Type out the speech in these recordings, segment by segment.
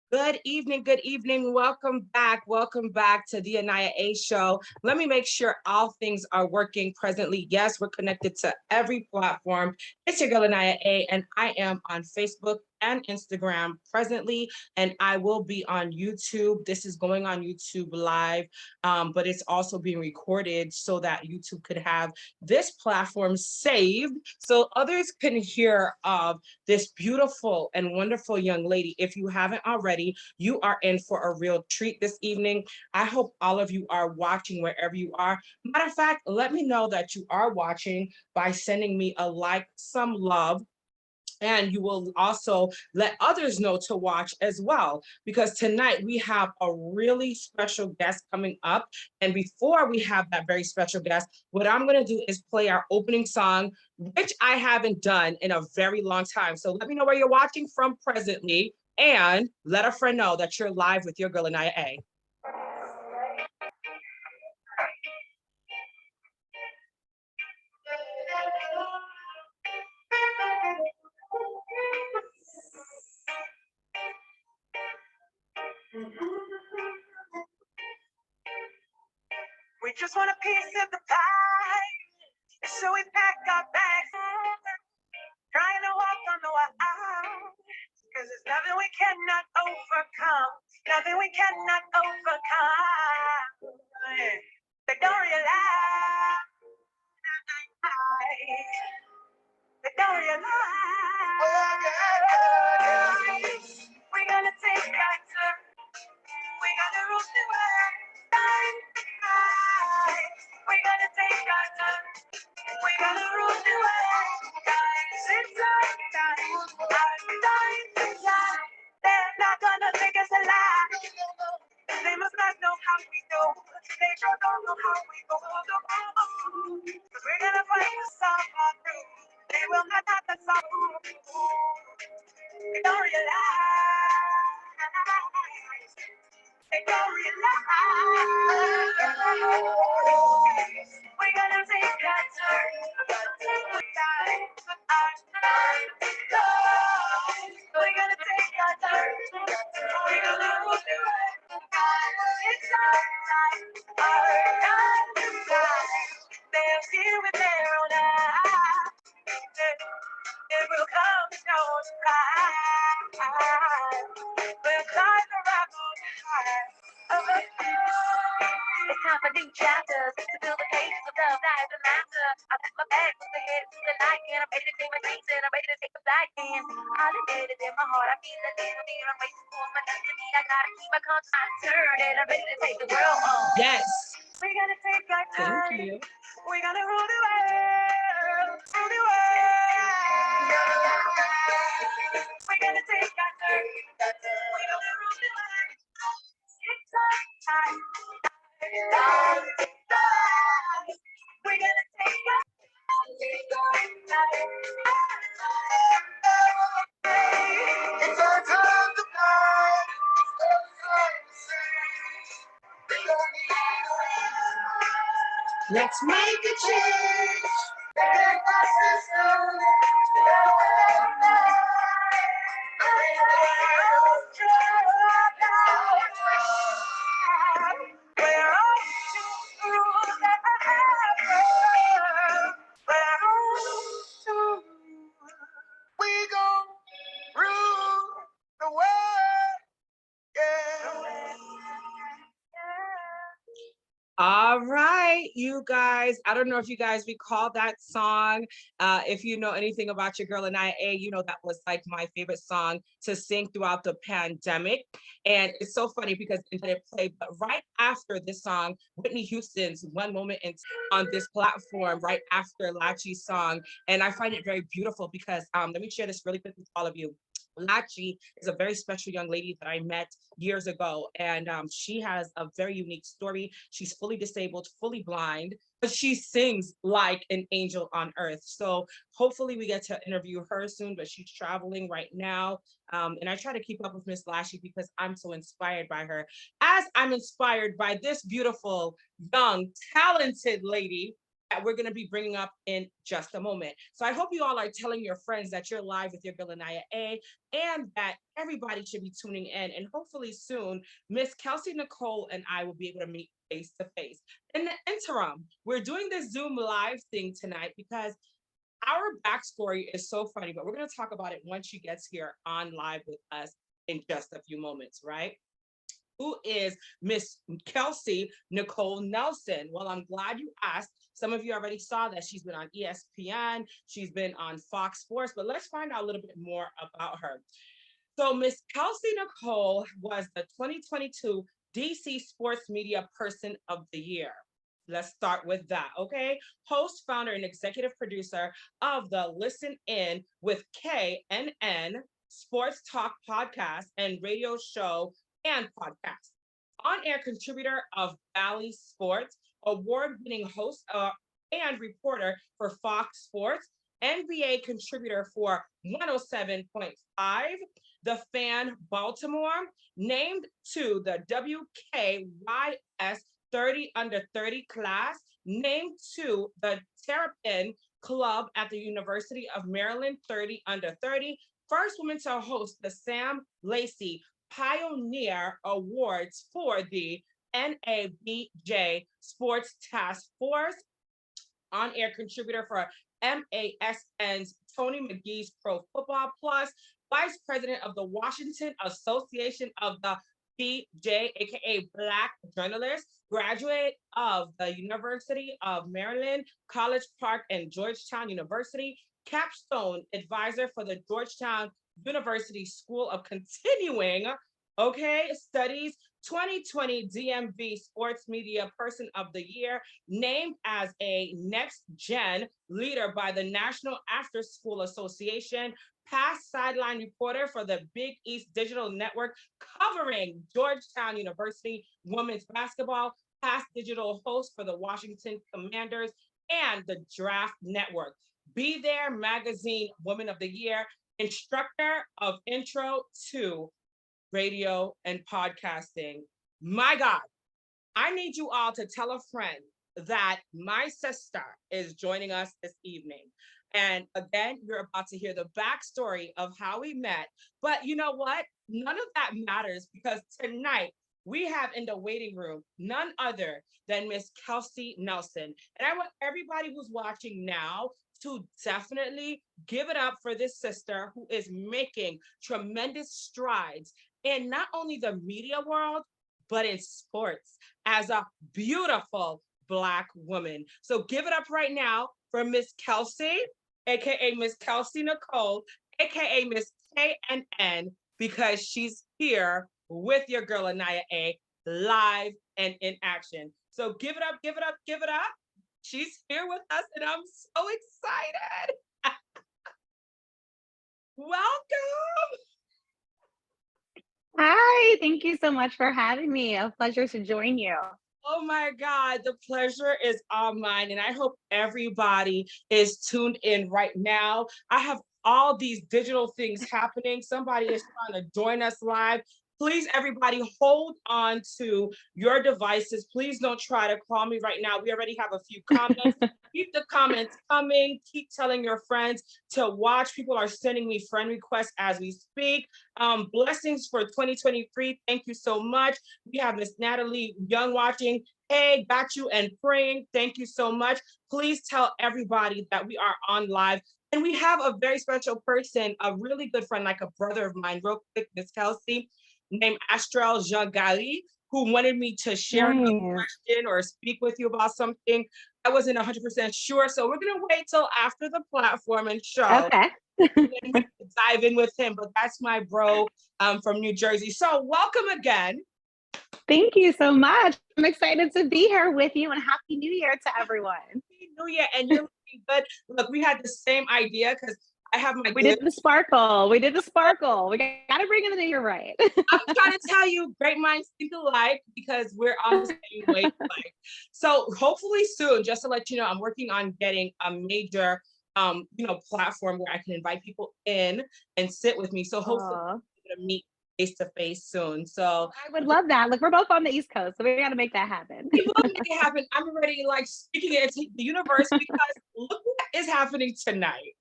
Good evening, good evening. Welcome back. Welcome back to the AniYa show. Let me make sure all things are working presently. Yes, we're connected to every platform. It's your girl AniYa, and I am on Facebook and Instagram presently, and I will be on YouTube. This is going on YouTube live, but it's also being recorded so that YouTube could have this platform saved so others can hear of this beautiful and wonderful young lady. If you haven't already, you are in for a real treat this evening. I hope all of you are watching wherever you are. Matter of fact, let me know that you are watching by sending me a like, some love, and you will also let others know to watch as well, because tonight we have a really special guest coming up. And before we have that very special guest, what I'm going to do is play our opening song, which I haven't done in a very long time. So let me know where you're watching from presently, and let a friend know that you're live with your girl AniYa. We just want a piece of the pie, so we pack our bags, trying to walk on the wild, because there's nothing we cannot overcome, nothing we cannot overcome. They don't realize, they don't realize. We're gonna take our turn, we're gonna rule the world. We're gonna take our turn, we're gonna rule the world. Guys, it's our time, our time. They're not gonna take us alive. They must not know how we do. They sure don't know how we go. Cause we're gonna fight the song all through. They will not have the song. They don't realize. They don't realize. We're gonna take our turn. We're gonna take our turn. We're gonna move the way. It's our time. Our time to shine. They'll see with their own eyes. It will come to no surprise. We'll climb the rapids high. It's time for new chapters to build the pages of love that is the master. I put my back with the head to the light, and I'm ready to take my dreams and I'm ready to take the flight. And I let it in my heart. I feel a little near. I'm waiting for my destiny. I gotta keep my conscience turned, and I'm ready to take the world on. Yes. We're gonna take our time. Thank you. We're gonna rule the world. Rule the world. We're gonna take our turn. We're gonna rule the world. It's our time. We're gonna take our it's our time to fly. Let's make a change. Make our system. We gon' rule the world. All right, you guys. I don't know if you guys recall that song. If you know anything about your girl AniYa, you know that was like my favorite song to sing throughout the pandemic. And it's so funny because it didn't play, but right after this song, Whitney Houston's One Moment in on this platform, right after Lachi's song. And I find it very beautiful because let me share this really quick with all of you. Lachi is a very special young lady that I met years ago, and she has a very unique story. She's fully disabled, fully blind, but she sings like an angel on earth. So hopefully we get to interview her soon, but she's traveling right now. And I try to keep up with Miss Lachi because I'm so inspired by her, as I'm inspired by this beautiful, young, talented lady that we're going to be bringing up in just a moment. So I hope you all are telling your friends that you're live with your girl AniYa A, and that everybody should be tuning in. And hopefully soon, Miss Kelsey, Nicole, and I will be able to meet face to face. In the interim, we're doing this Zoom live thing tonight because our backstory is so funny, but we're going to talk about it once she gets here on live with us in just a few moments, right? Who is Miss Kelsey Nicole Nelson? Well, I'm glad you asked. Some of you already saw that she's been on ESPN, she's been on Fox Sports, but let's find out a little bit more about her. So Miss Kelsey Nicole was the 2022 DC Sports Media Person of the Year. Let's start with that, okay? Host, founder, and executive producer of the Listen In with KNN Sports Talk podcast and radio show and podcast. On-air contributor of Bally Sports, award-winning host and reporter for Fox Sports, NBA contributor for 107.5, The Fan Baltimore, named to the WKYS 30 under 30 class, named to the Terrapin Club at the University of Maryland 30 under 30, first woman to host the Sam Lacey Pioneer Awards for the NABJ Sports Task Force, on-air contributor for MASN's Tony McGee's Pro Football Plus, vice president of the Washington Association of the BJ, aka Black Journalists, graduate of the University of Maryland, College Park and Georgetown University, capstone advisor for the Georgetown University School of Continuing Studies, 2020 DMV Sports Media Person of the Year, named as a Next Gen leader by the National After School Association, past sideline reporter for the Big East Digital Network covering Georgetown University women's basketball, past digital host for the Washington Commanders and the Draft Network. Be There Magazine Woman of the Year, instructor of Intro to Radio and Podcasting. My God, I need you all to tell a friend that my sister is joining us this evening. And again, you're about to hear the backstory of how we met. But you know what? None of that matters because tonight we have in the waiting room none other than Miss Kelsey Nelson. And I want everybody who's watching now to definitely give it up for this sister who is making tremendous strides in not only the media world, but in sports as a beautiful Black woman. So give it up right now for Miss Kelsey, aka Miss Kelsey Nicole, aka Miss KNN, because she's here with your girl AniYa A, live and in action. So give it up, give it up, give it up. She's here with us and I'm so excited. Welcome. Hi, thank you so much for having me. A pleasure to join you. Oh my God, the pleasure is all mine. And I hope everybody is tuned in right now. I have all these digital things happening. Somebody is trying to join us live. Please, everybody, hold on to your devices. Please don't try to call me right now. We already have a few comments. Keep the comments coming. Keep telling your friends to watch. People are sending me friend requests as we speak. Blessings for 2023. Thank you so much. We have Miss Natalie Young watching. Hey, got you and praying. Thank you so much. Please tell everybody that we are on live. And we have a very special person, a really good friend, like a brother of mine, real quick, Miss Kelsey, named Astrel Jean-Gali, who wanted me to share a question or speak with you about something. I wasn't 100% sure, so we're gonna wait till after the platform and show. Okay. And then we can dive in with him, but that's my bro from New Jersey. So welcome again. Thank you so much. I'm excited to be here with you and Happy New Year to everyone. Happy New Year, and you're looking good. Look, we had the same idea because I have my. We did the sparkle. We did the sparkle. We got to bring in the New Year right. I'm trying to tell you, great minds think alike because we're on the same wavelength. So hopefully soon, just to let you know, I'm working on getting a major, platform where I can invite people in and sit with me. So hopefully we're going to meet face to face soon. So I would love that. Like, we're both on the East Coast, so we got to make that happen. we will make it happen. I'm already like speaking it into the universe because look what is happening tonight.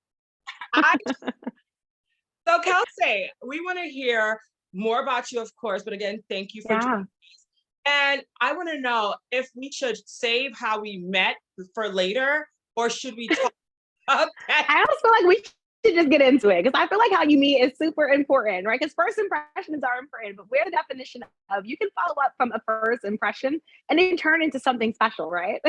So Kelsey, we want to hear more about you, of course, but again, thank you for joining us. And I want to know if we should save how we met for later, or should we talk about that? I almost feel like we should just get into it, because I feel like how you meet is super important, right? Because first impressions are important, but we're the definition of, you can follow up from a first impression and then turn into something special, right?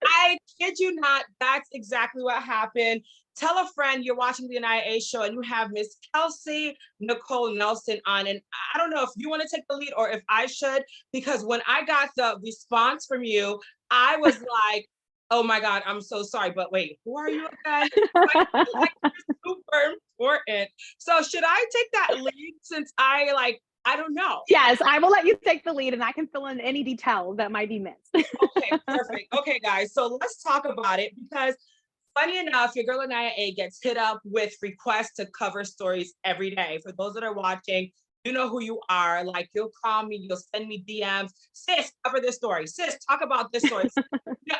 I kid you not, that's exactly what happened. Tell a friend you're watching the AniYa show and you have Miss Kelsey Nicole Nelson on. And I don't know if you want to take the lead or if I should, because when I got the response from you, I was like, oh my God, I'm so sorry. But wait, who are you again? Like, you're super important. So should I take that lead since I don't know. Yes, I will let you take the lead and I can fill in any details that might be missed. Okay, perfect. Okay, guys. So let's talk about it, because funny enough, your girl AniYa gets hit up with requests to cover stories every day. For those that are watching, you know who you are. Like, you'll call me, you'll send me DMs. Sis, cover this story. Sis, talk about this story.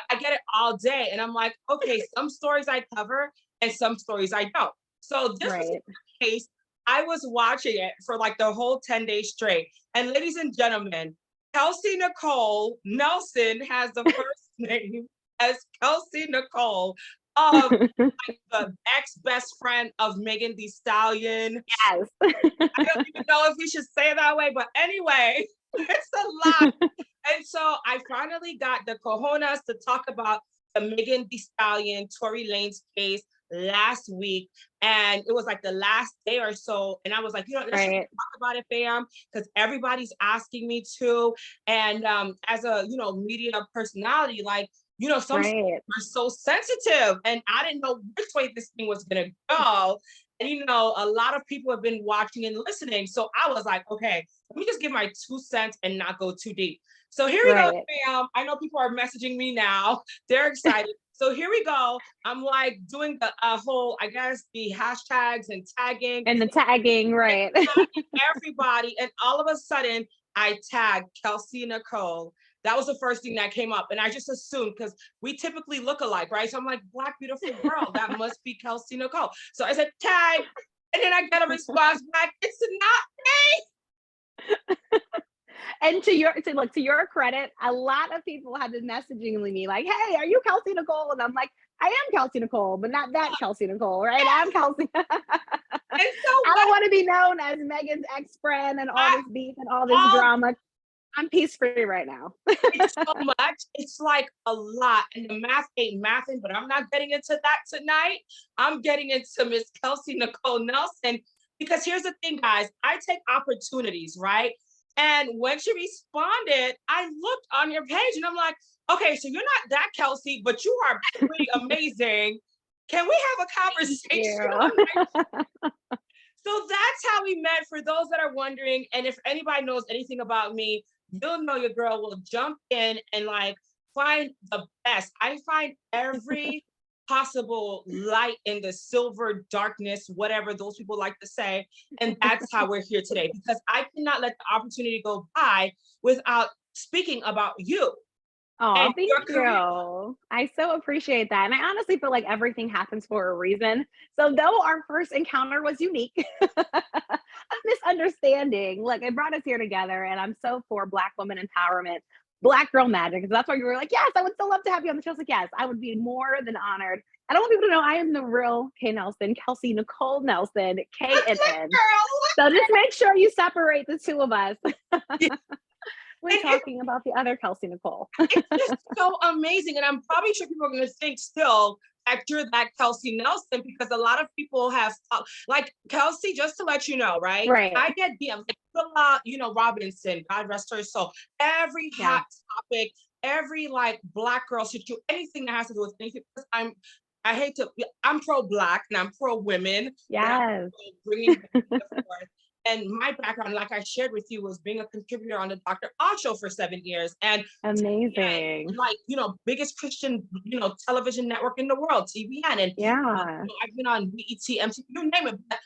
I get it all day. And I'm like, okay, some stories I cover and some stories I don't. So this was the case. I was watching it for like the whole 10 days straight. And ladies and gentlemen, Kelsey Nicole Nelson has the first name as Kelsey Nicole, of like the ex-best friend of Megan Thee Stallion. Yes. I don't even know if we should say it that way, but anyway, it's a lot. And so I finally got the cojones to talk about the Megan Thee Stallion, Tory Lanez case last week. And it was like the last day or so. And I was like, let's just talk about it, fam, because everybody's asking me to. And as a, media personality, like, some are so sensitive, and I didn't know which way this thing was going to go. And, a lot of people have been watching and listening. So I was like, okay, let me just give my 2 cents and not go too deep. So here we go, fam. I know people are messaging me now. They're excited. So here we go. I'm like doing the whole, I guess, the hashtags and tagging. And the tagging, right. Everybody. And all of a sudden, I tagged Kelsey Nicole. That was the first thing that came up. And I just assumed, because we typically look alike, right? So I'm like, Black, beautiful girl. That must be Kelsey Nicole. So I said, tag. And then I got a response back. It's not me. And to your credit, a lot of people have been messaging me like, hey, are you Kelsey Nicole? And I'm like, I am Kelsey Nicole, but not that Kelsey Nicole, right? I'm Kelsey. I don't want to be known as Megan's ex-friend and all this beef and all this drama. I'm peace-free right now. It's so much. It's like a lot. And the math ain't mathing, but I'm not getting into that tonight. I'm getting into Miss Kelsey Nicole Nelson, because here's the thing, guys. I take opportunities, right? And when she responded, I looked on your page and I'm like, okay, so you're not that Kelsey, but you are pretty amazing. Can we have a conversation? So that's how we met, for those that are wondering. And if anybody knows anything about me, you'll know your girl will jump in and like find the best. I find every possible light in the silver darkness, whatever those people like to say. And that's how we're here today, because I cannot let the opportunity go by without speaking about you. Oh, thank you. I so appreciate that. And I honestly feel like everything happens for a reason. So though our first encounter was unique, a misunderstanding, like, it brought us here together. And I'm so for Black women empowerment, Black girl magic. So that's why we were like, yes, I would so love to have you on the show. I was like, yes, I would be more than honored. I don't want people to know I am the real K Nelson, Kelsey Nicole Nelson, KNN. So just make sure you separate the two of us. We're talking about the other Kelsey Nicole. It's just so amazing. And I'm probably sure people are going to think still that you're that Kelsey Nelson, because a lot of people have, like, Kelsey, just to let you know, right? I get DMs, like, Robinson, God rest her soul. Every hot topic, every like Black girl situation, anything that has to do with anything. I'm pro-Black and I'm pro-women. Yes. Bringing forth. And my background, like I shared with you, was being a contributor on the Dr. Oz show for 7 years. And amazing. And, biggest Christian, television network in the world, TVN. And I've been on BET, MTV, you name it. But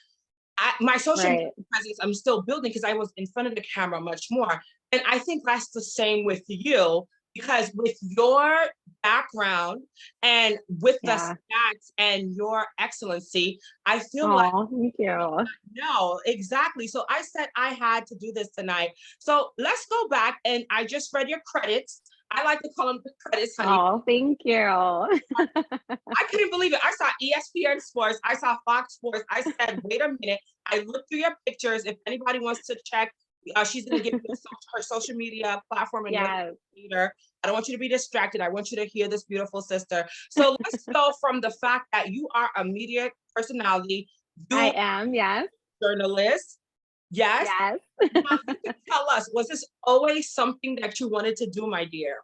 my social media Right. presence, I'm still building because I was in front of the camera much more. And I think that's the same with you, because with your background and with the Yeah. stats and your excellency, I feel like, Oh, thank you. no, exactly. So I said I had to do this tonight. So let's go back, and I just read your credits. I like to call them the credits, honey. Oh, thank you. I couldn't believe it. I saw ESPN Sports. I saw Fox Sports. I said, wait a minute. I looked through your pictures. If anybody wants to check, she's going to give you her social media platform and link Yes, later. I don't want you to be distracted. I want you to hear this beautiful sister. So let's go from the fact that you are a media personality, you I are am. Yes, a journalist. Yes. yes. Now you can tell us, was this always something that you wanted to do, my dear?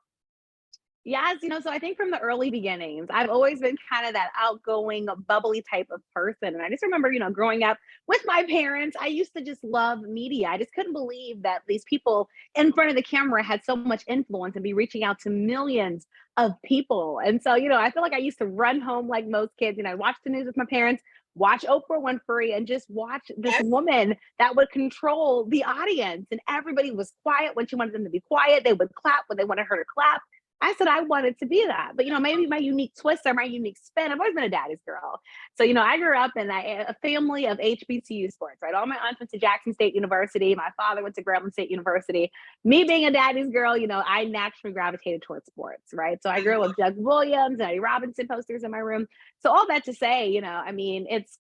Yes, so I think from the early beginnings, I've always been kind of that outgoing, bubbly type of person. And I just remember, growing up with my parents, I used to just love media. I just couldn't believe that these people in front of the camera had so much influence and be reaching out to millions of people. And so, I feel like I used to run home like most kids, watch the news with my parents, watch Oprah Winfrey, and just watch this Yes. woman that would control the audience. And everybody was quiet when she wanted them to be quiet. They would clap when they wanted her to clap. I said I wanted to be that, but maybe my unique twist or my unique spin. I've always been a daddy's girl, so I grew up in a family of HBCU sports. Right, all my aunts went to Jackson State University. My father went to Grambling State University. Me being a daddy's girl, I naturally gravitated towards sports. Right, so I grew up with Doug Williams and Eddie Robinson posters in my room. So all that to say, I mean, it's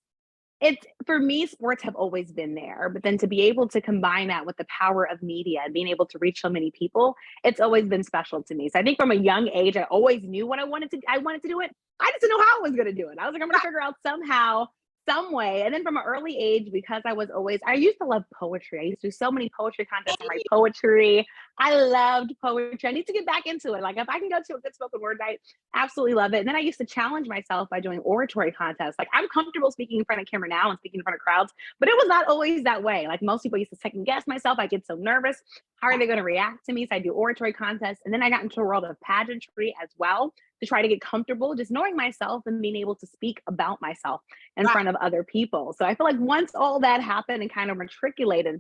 for me, sports have always been there, but then to be able to combine that with the power of media and being able to reach so many people, it's always been special to me. So I think from a young age, I always knew what I wanted to do it. I just didn't know how I was going to do it. I was like, I'm going to figure out somehow, some way. And then from an early age, because I used to love poetry. I used to do so many poetry contests and write poetry. I loved poetry. I need to get back into it. Like if I can go to a good spoken word night, absolutely love it. And then I used to challenge myself by doing oratory contests. Like I'm comfortable speaking in front of camera now and speaking in front of crowds, but it was not always that way. Like most people used to second guess myself. I get so nervous. How are they going to react to me? So I do oratory contests. And then I got into a world of pageantry as well to try to get comfortable just knowing myself and being able to speak about myself in front of other people. So I feel like once all that happened and kind of matriculated,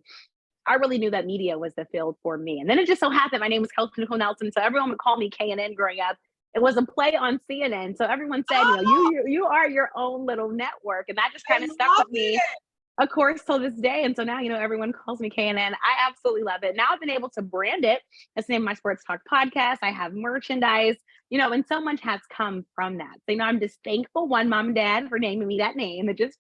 I really knew that media was the field for me. And then it just so happened my name was Kelsey Nicole Nelson. So everyone would call me KNN growing up. It was a play on CNN. So everyone said, you are your own little network. And that just kind of stuck with me, of course, till this day. And so now, everyone calls me KNN. I absolutely love it. Now I've been able to brand it. That's the name of my Sports Talk podcast. I have merchandise, and so much has come from that. So, I'm just thankful, one, mom and dad for naming me that name. It just,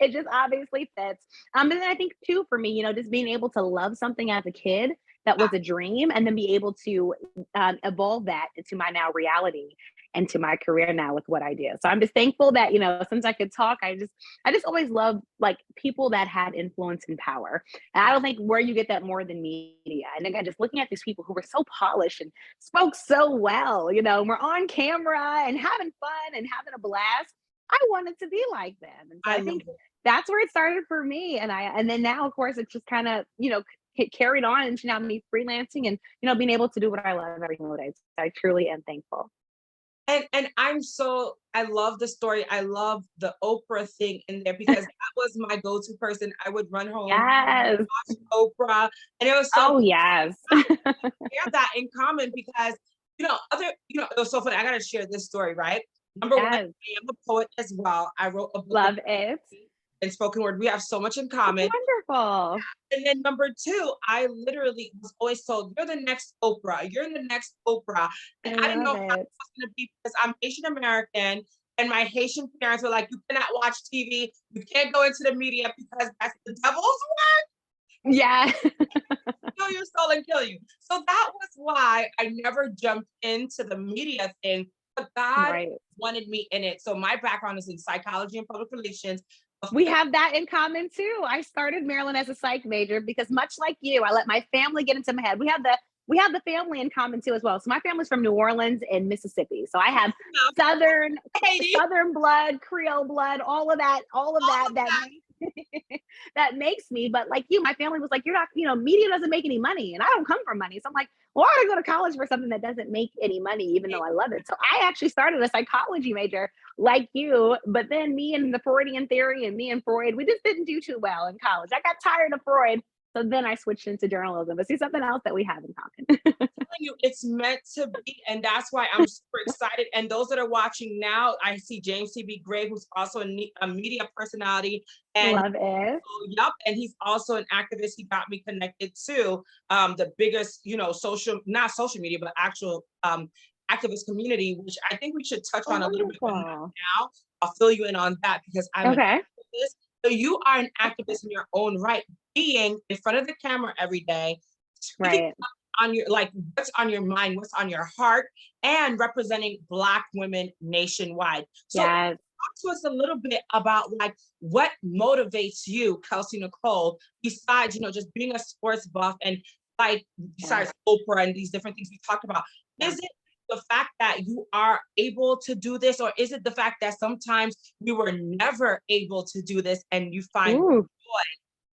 it just obviously fits. But then I think too, for me, just being able to love something as a kid that was a dream and then be able to evolve that into my now reality and to my career now with what I do. So I'm just thankful that, since I could talk, I just always loved like people that had influence and power. And I don't think where you get that more than media. And again, just looking at these people who were so polished and spoke so well, we're on camera and having fun and having a blast. I wanted to be like them. And so I think that's where it started for me. And then now, of course, it's just kind of, carried on into now me freelancing and, being able to do what I love every single day. So I truly am thankful. And I love the story. I love the Oprah thing in there because that was my go-to person. I would run home, Yes. watch Oprah, and it was so Oh, yes. we have that in common because it was so funny. I gotta share this story, right? Number one, I Yes. am a poet as well. I wrote a book Love it. in spoken word. We have so much in common. Wonderful. And then number two, I literally was always told, you're the next Oprah. You're the next Oprah. And I didn't know how it was going to be because I'm Haitian American. And my Haitian parents were like, you cannot watch TV. You can't go into the media because that's the devil's work. Yeah. Kill your soul and kill you. So that was why I never jumped into the media thing. But God wanted me in it. So my background is in psychology and public relations. We have that in common too. I started Maryland as a psych major because much like you, I let my family get into my head. We have the family in common too as well. So my family's from New Orleans and Mississippi. So I have Southern blood, Creole blood, all of that that makes me. But like you, my family was like, you're not, media doesn't make any money. And I don't come from money. So I'm like, well, why would I go to college for something that doesn't make any money, even though I love it? So I actually started a psychology major like you, but then me and the Freudian theory and me and Freud, we just didn't do too well in college. I got tired of Freud. So then I switched into journalism, but see something else that we have in common. You, it's meant to be, and that's why I'm super excited. And those that are watching now, I see James C.B. Gray, who's also a media personality, and Love it. yep, and he's also an activist. He got me connected to the biggest, not social media, but actual activist community, which I think we should touch on a little bit now. I'll fill you in on that because I'm okay. an activist. So you are an activist in your own right, being in front of the camera every day, Right. on your, like, what's on your mind, what's on your heart, and representing Black women nationwide. So Yes. talk to us a little bit about like what motivates you, Kelsey Nicole, besides, just being a sports buff and like besides Oprah and these different things we talked about. Is it the fact that you are able to do this, or is it the fact that sometimes you were never able to do this and you find joy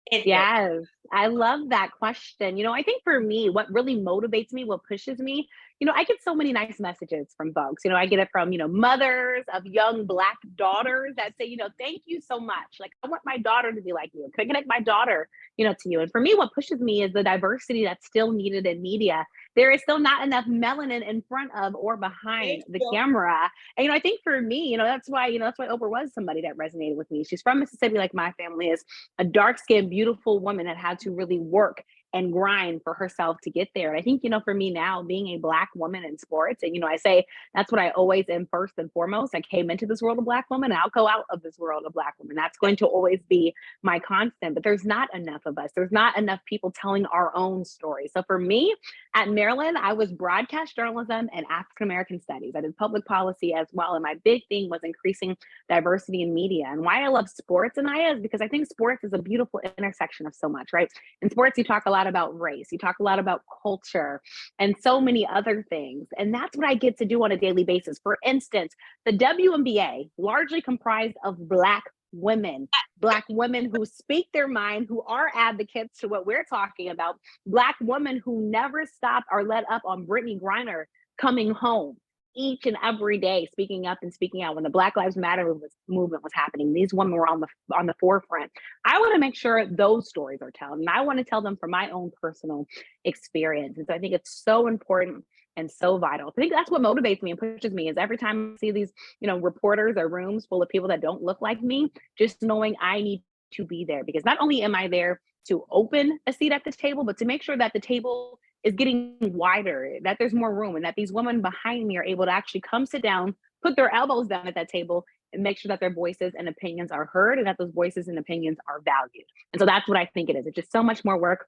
in it? Yes, I love that question. I think for me, what really motivates me, what pushes me, I get so many nice messages from folks. I get it from, mothers of young Black daughters that say, thank you so much. Like, I want my daughter to be like you. Could connect my daughter, to you. And for me, what pushes me is the diversity that's still needed in media. There is still not enough melanin in front of or behind the camera. And, I think for me, that's why Oprah was somebody that resonated with me. She's from Mississippi, like my family is, a dark-skinned, beautiful woman that had to really work and grind for herself to get there. And I think, for me now, being a Black woman in sports, and, I say that's what I always am first and foremost. I came into this world of Black woman, and I'll go out of this world of Black woman. That's going to always be my constant, but there's not enough of us. There's not enough people telling our own story. So for me, at Maryland, I was broadcast journalism and African-American studies. I did public policy as well. And my big thing was increasing diversity in media. And why I love sports, AniYa, is because I think sports is a beautiful intersection of so much, right? In sports, you talk a lot about race, you talk a lot about culture, and so many other things. And that's what I get to do on a daily basis. For instance, the WNBA, largely comprised of Black women who speak their mind, who are advocates to what we're talking about, Black women who never stopped or let up on Brittany Griner coming home each and every day, speaking up and speaking out when the Black Lives Matter movement was happening. These women were on the forefront. I want to make sure those stories are told, and I want to tell them from my own personal experience. And so I think it's so important and so vital. I think that's what motivates me and pushes me, is every time I see these, reporters or rooms full of people that don't look like me, just knowing I need to be there, because not only am I there to open a seat at the table, but to make sure that the table is getting wider, that there's more room, and that these women behind me are able to actually come sit down, put their elbows down at that table, and make sure that their voices and opinions are heard, and that those voices and opinions are valued. And so that's what I think it is. It's just so much more work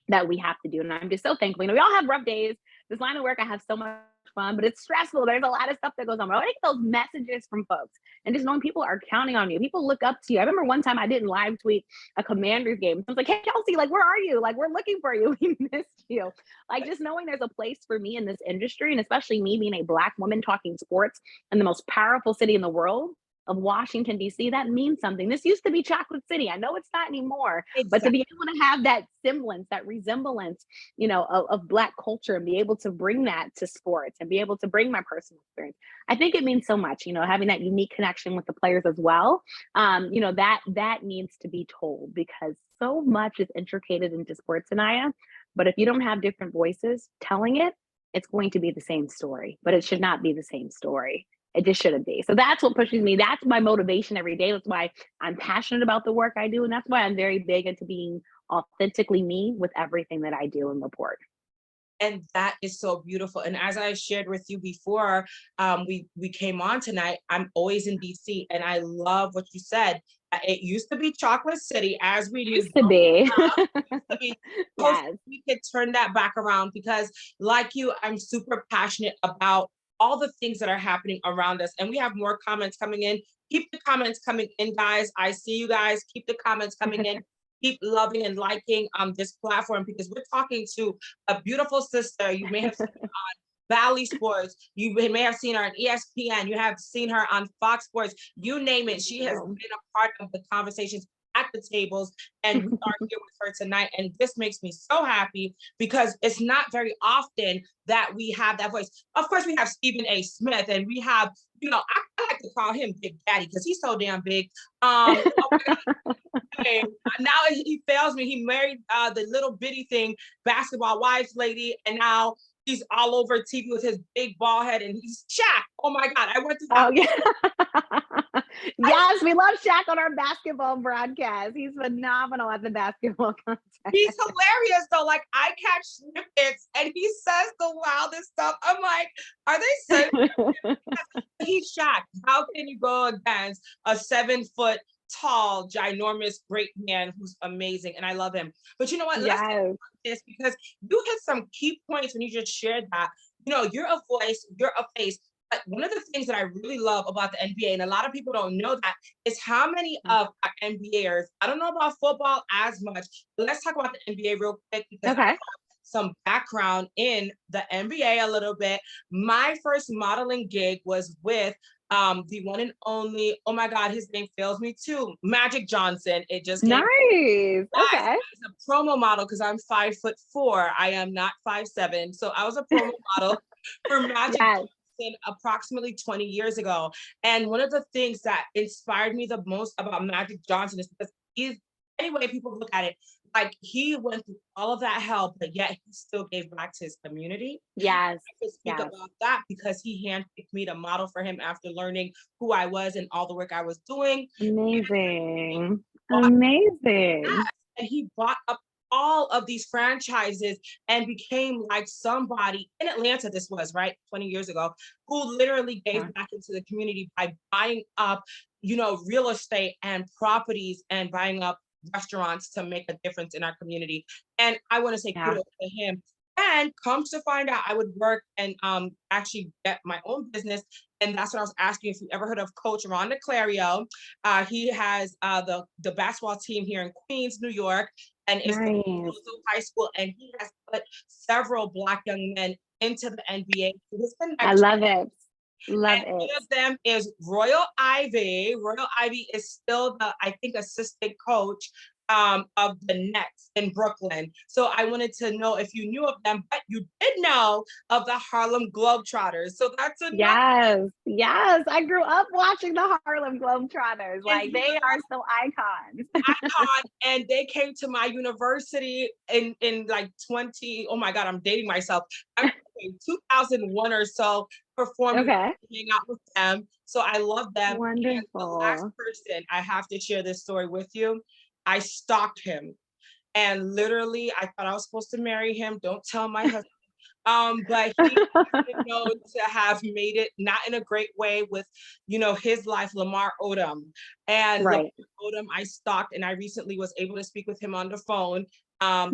that we have to do. And I'm just so thankful. We all have rough days. This line of work, I have so much fun, but it's stressful. There's a lot of stuff that goes on. But I get those messages from folks, and just knowing people are counting on you. People look up to you. I remember one time I didn't live tweet a Commanders game. I was like, hey, Kelsey, like, where are you? Like, we're looking for you. We missed you. Like, just knowing there's a place for me in this industry, and especially me being a Black woman talking sports in the most powerful city in the world of Washington, D.C., that means something. This used to be Chocolate City. I know it's not anymore, but to be able to have that semblance, that resemblance, of Black culture, and be able to bring that to sports and be able to bring my personal experience, I think it means so much, having that unique connection with the players as well. That needs to be told, because so much is intricated into sports, AniYa. But if you don't have different voices telling it, it's going to be the same story, but it should not be the same story. It just shouldn't be. So that's what pushes me. That's my motivation every day. That's why I'm passionate about the work I do. And that's why I'm very big into being authentically me with everything that I do and report. And that is so beautiful. And as I shared with you before, we came on tonight, I'm always in DC, and I love what you said. It used to be Chocolate City, as we used to be. Yes. We could turn that back around, because like you, I'm super passionate about all the things that are happening around us. And we have more comments coming in. Keep the comments coming in, guys. I see you guys. Keep the comments coming in. Keep loving and liking this platform, because we're talking to a beautiful sister. You may have seen her on Bally Sports. You may have seen her on ESPN. You have seen her on Fox Sports. You name it. She has been a part of the conversations at the tables, and we are here with her tonight. And this makes me so happy because it's not very often that we have that voice. Of course, we have Stephen A. Smith, and we have, I like to call him Big Daddy because he's so damn big. Oh my God. Okay, now he fails me. He married the little bitty thing, basketball wives lady, and now he's all over TV with his big bald head, and he's Shaq. Oh my God, I went to Oh yeah. Yes, we love Shaq on our basketball broadcast. He's phenomenal at the basketball content. He's hilarious though. Like I catch snippets and he says the wildest stuff. I'm like, are they saying he's Shaq? How can you go against a 7 foot tall, ginormous, great man who's amazing? And I love him. But you know what? Let's talk about this because you hit some key points when you just shared that. You're a voice, you're a face. But one of the things that I really love about the NBA, and a lot of people don't know that, is how many of our NBAers, I don't know about football as much, but let's talk about the NBA real quick because I have some background in the NBA a little bit. My first modeling gig was with the one and only, oh my God, his name fails me too, Magic Johnson. It just came. Nice. Okay. I was a promo model because I'm 5'4". I am not 5'7". So I was a promo model for Magic Johnson approximately 20 years ago. And one of the things that inspired me the most about Magic Johnson is because anyway, people look at it, like he went through all of that hell, but yet he still gave back to his community. Yes. I can speak about that because he handpicked me to model for him after learning who I was and all the work I was doing. Amazing. Amazing. And he bought up all of these franchises and became like somebody in Atlanta, this was right 20 years ago, who literally gave back into the community by buying up, real estate and properties and buying up restaurants to make a difference in our community. And I want to say kudos to him. And comes to find out, I would work and actually get my own business. And that's what I was asking if you ever heard of Coach Ron DeClario. He has the basketball team here in Queens, New York, and it's high school. And he has put several Black young men into the NBA. I love it. Love it. One of them is Royal Ivy. Royal Ivy is still the, I think, assistant coach of the Nets in Brooklyn. So I wanted to know if you knew of them, but you did know of the Harlem Globetrotters. So that's yes. I grew up watching the Harlem Globetrotters. Like they are so icons. And they came to my university in like 20. Oh my God, I'm dating myself. I'm 2001 or so. Performing, hang out with them. So I love them. Wonderful. And the last person, I have to share this story with you. I stalked him, and literally, I thought I was supposed to marry him. Don't tell my husband. But he known to have made it not in a great way with, his life, Lamar Odom. And Lamar Odom, I stalked, and I recently was able to speak with him on the phone. I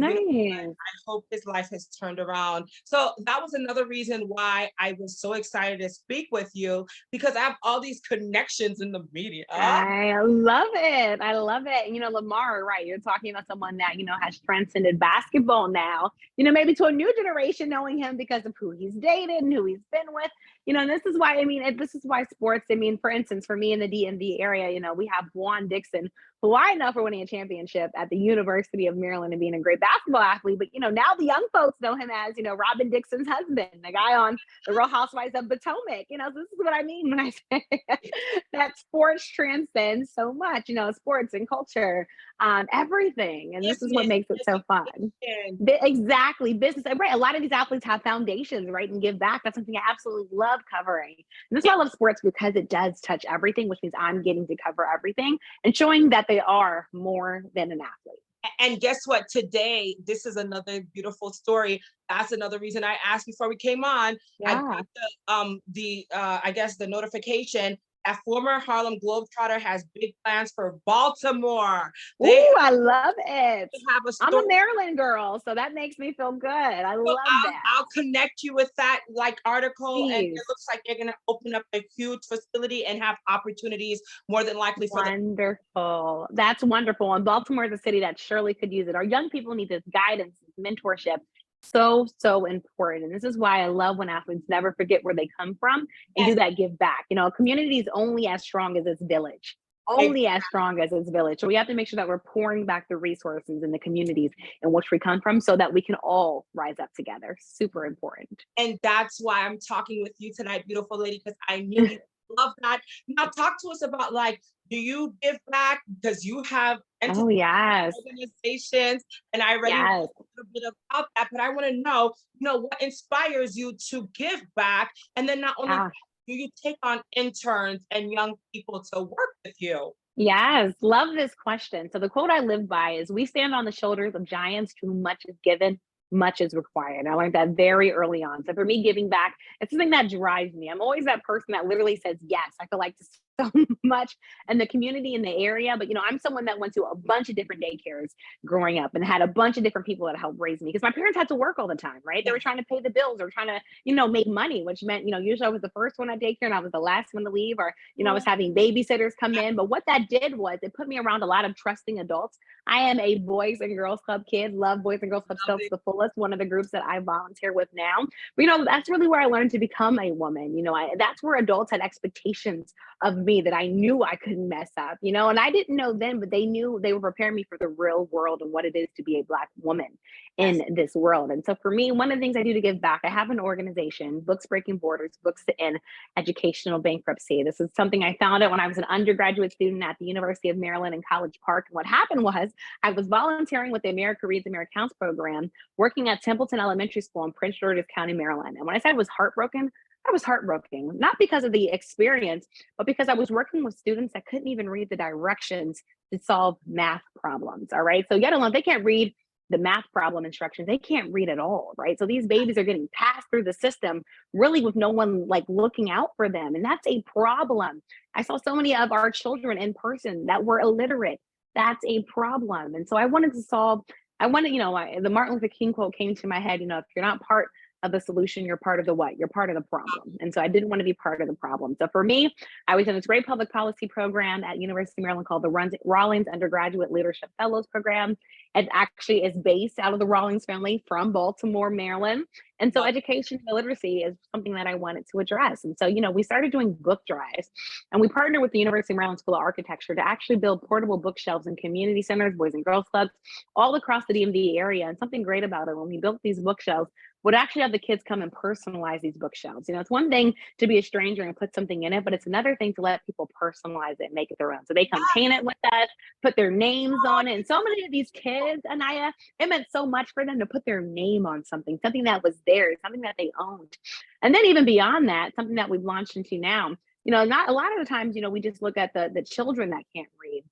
hope his life has turned around. So that was another reason why I was so excited to speak with you, because I have all these connections in the media. I love it. I love it. And, Lamar, right? You're talking about someone that, has transcended basketball now, maybe to a new generation, knowing him because of who he's dated and who he's been with. And this is why, this is why sports, for instance, for me in the DMV area, we have Juan Dixon, who I know for winning a championship at the University of Maryland and being a great basketball athlete. But, now the young folks know him as, Robin Dixon's husband, the guy on the Real Housewives of Potomac. So this is what I mean when I say that sports transcends so much, sports and culture, everything. And this is what makes it so fun. Exactly. Business. Right. A lot of these athletes have foundations, right? And give back. That's something I absolutely love covering. And this is why I love sports, because it does touch everything, which means I'm getting to cover everything and showing that they are more than an athlete. And guess what? Today, this is another beautiful story. That's another reason I asked before we came on. I got the notification. A former Harlem Globetrotter has big plans for Baltimore. I love it. I'm a Maryland girl, so that makes me feel good. I love that. I'll connect you with that article. And it looks like they're going to open up a huge facility and have opportunities more than likely for wonderful. That's wonderful. And Baltimore is a city that surely could use it. Our young people need this guidance, this mentorship. So important. And this is why I love when athletes never forget where they come from and do that give back. A community is only as strong as its village. only as strong as its village. So we have to make sure that we're pouring back the resources in the communities in which we come from so that we can all rise up together. Super important. And that's why I'm talking with you tonight, beautiful lady, because I knew you love that. Now talk to us about, like, do you give back? Because you have Oh, yes. organizations, and I already know a Yes. little bit about that, but I want to know, what inspires you to give back? And then not only Yeah. do you take on interns and young people to work with you? Yes, love this question. So the quote I live by is, "We stand on the shoulders of giants. To whom much is given, much is required." I learned that very early on. So for me, giving back, it's something that drives me. I'm always that person that literally says yes. I feel like so much in the community in the area, but I'm someone that went to a bunch of different daycares growing up and had a bunch of different people that helped raise me because my parents had to work all the time, right? They Yeah. were trying to pay the bills or trying to, make money, which meant, usually I was the first one at daycare and I was the last one to leave, or, I was having babysitters come in. But what that did was it put me around a lot of trusting adults. I am a Boys and Girls Club kid, love Boys and Girls Club still to the fullest, one of the groups that I volunteer with now. But, that's really where I learned to become a woman. That's where adults had expectations of me that I knew I couldn't mess up, and I didn't know then, but they knew. They were preparing me for the real world and what it is to be a Black woman in this world. And so for me, one of the things I do to give back, I have an organization, Books Breaking Borders, Books to End Educational Bankruptcy. This is something I founded when I was an undergraduate student at the University of Maryland in College Park. And what happened was I was volunteering with the America Reads, America Counts program, working at Templeton Elementary School in Prince George's County, Maryland. And when I said I was heartbroken, I was heartbroken, not because of the experience, but because I was working with students that couldn't even read the directions to solve math problems. All right. So yet alone, they can't read the math problem instructions. They can't read at all. Right. So these babies are getting passed through the system really with no one like looking out for them. And that's a problem. I saw so many of our children in person that were illiterate. That's a problem. And so I wanted to solve, the Martin Luther King quote came to my head, if you're not part of the solution, you're part of the what? You're part of the problem. And so I didn't want to be part of the problem. So for me, I was in this great public policy program at University of Maryland called the Rawlings Undergraduate Leadership Fellows Program. It actually is based out of the Rawlings family from Baltimore, Maryland. And so education and literacy is something that I wanted to address. And so, we started doing book drives, and we partnered with the University of Maryland School of Architecture to actually build portable bookshelves in community centers, Boys and Girls Clubs, all across the DMV area. And something great about it, when we built these bookshelves, would actually have the kids come and personalize these bookshelves. It's one thing to be a stranger and put something in it, but it's another thing to let people personalize it and make it their own. So they come paint it with us, put their names on it. And so many of these kids, AniYa, it meant so much for them to put their name on something that was theirs, something that they owned. And then even beyond that, something that we've launched into now, not a lot of the times, we just look at the children that can't read,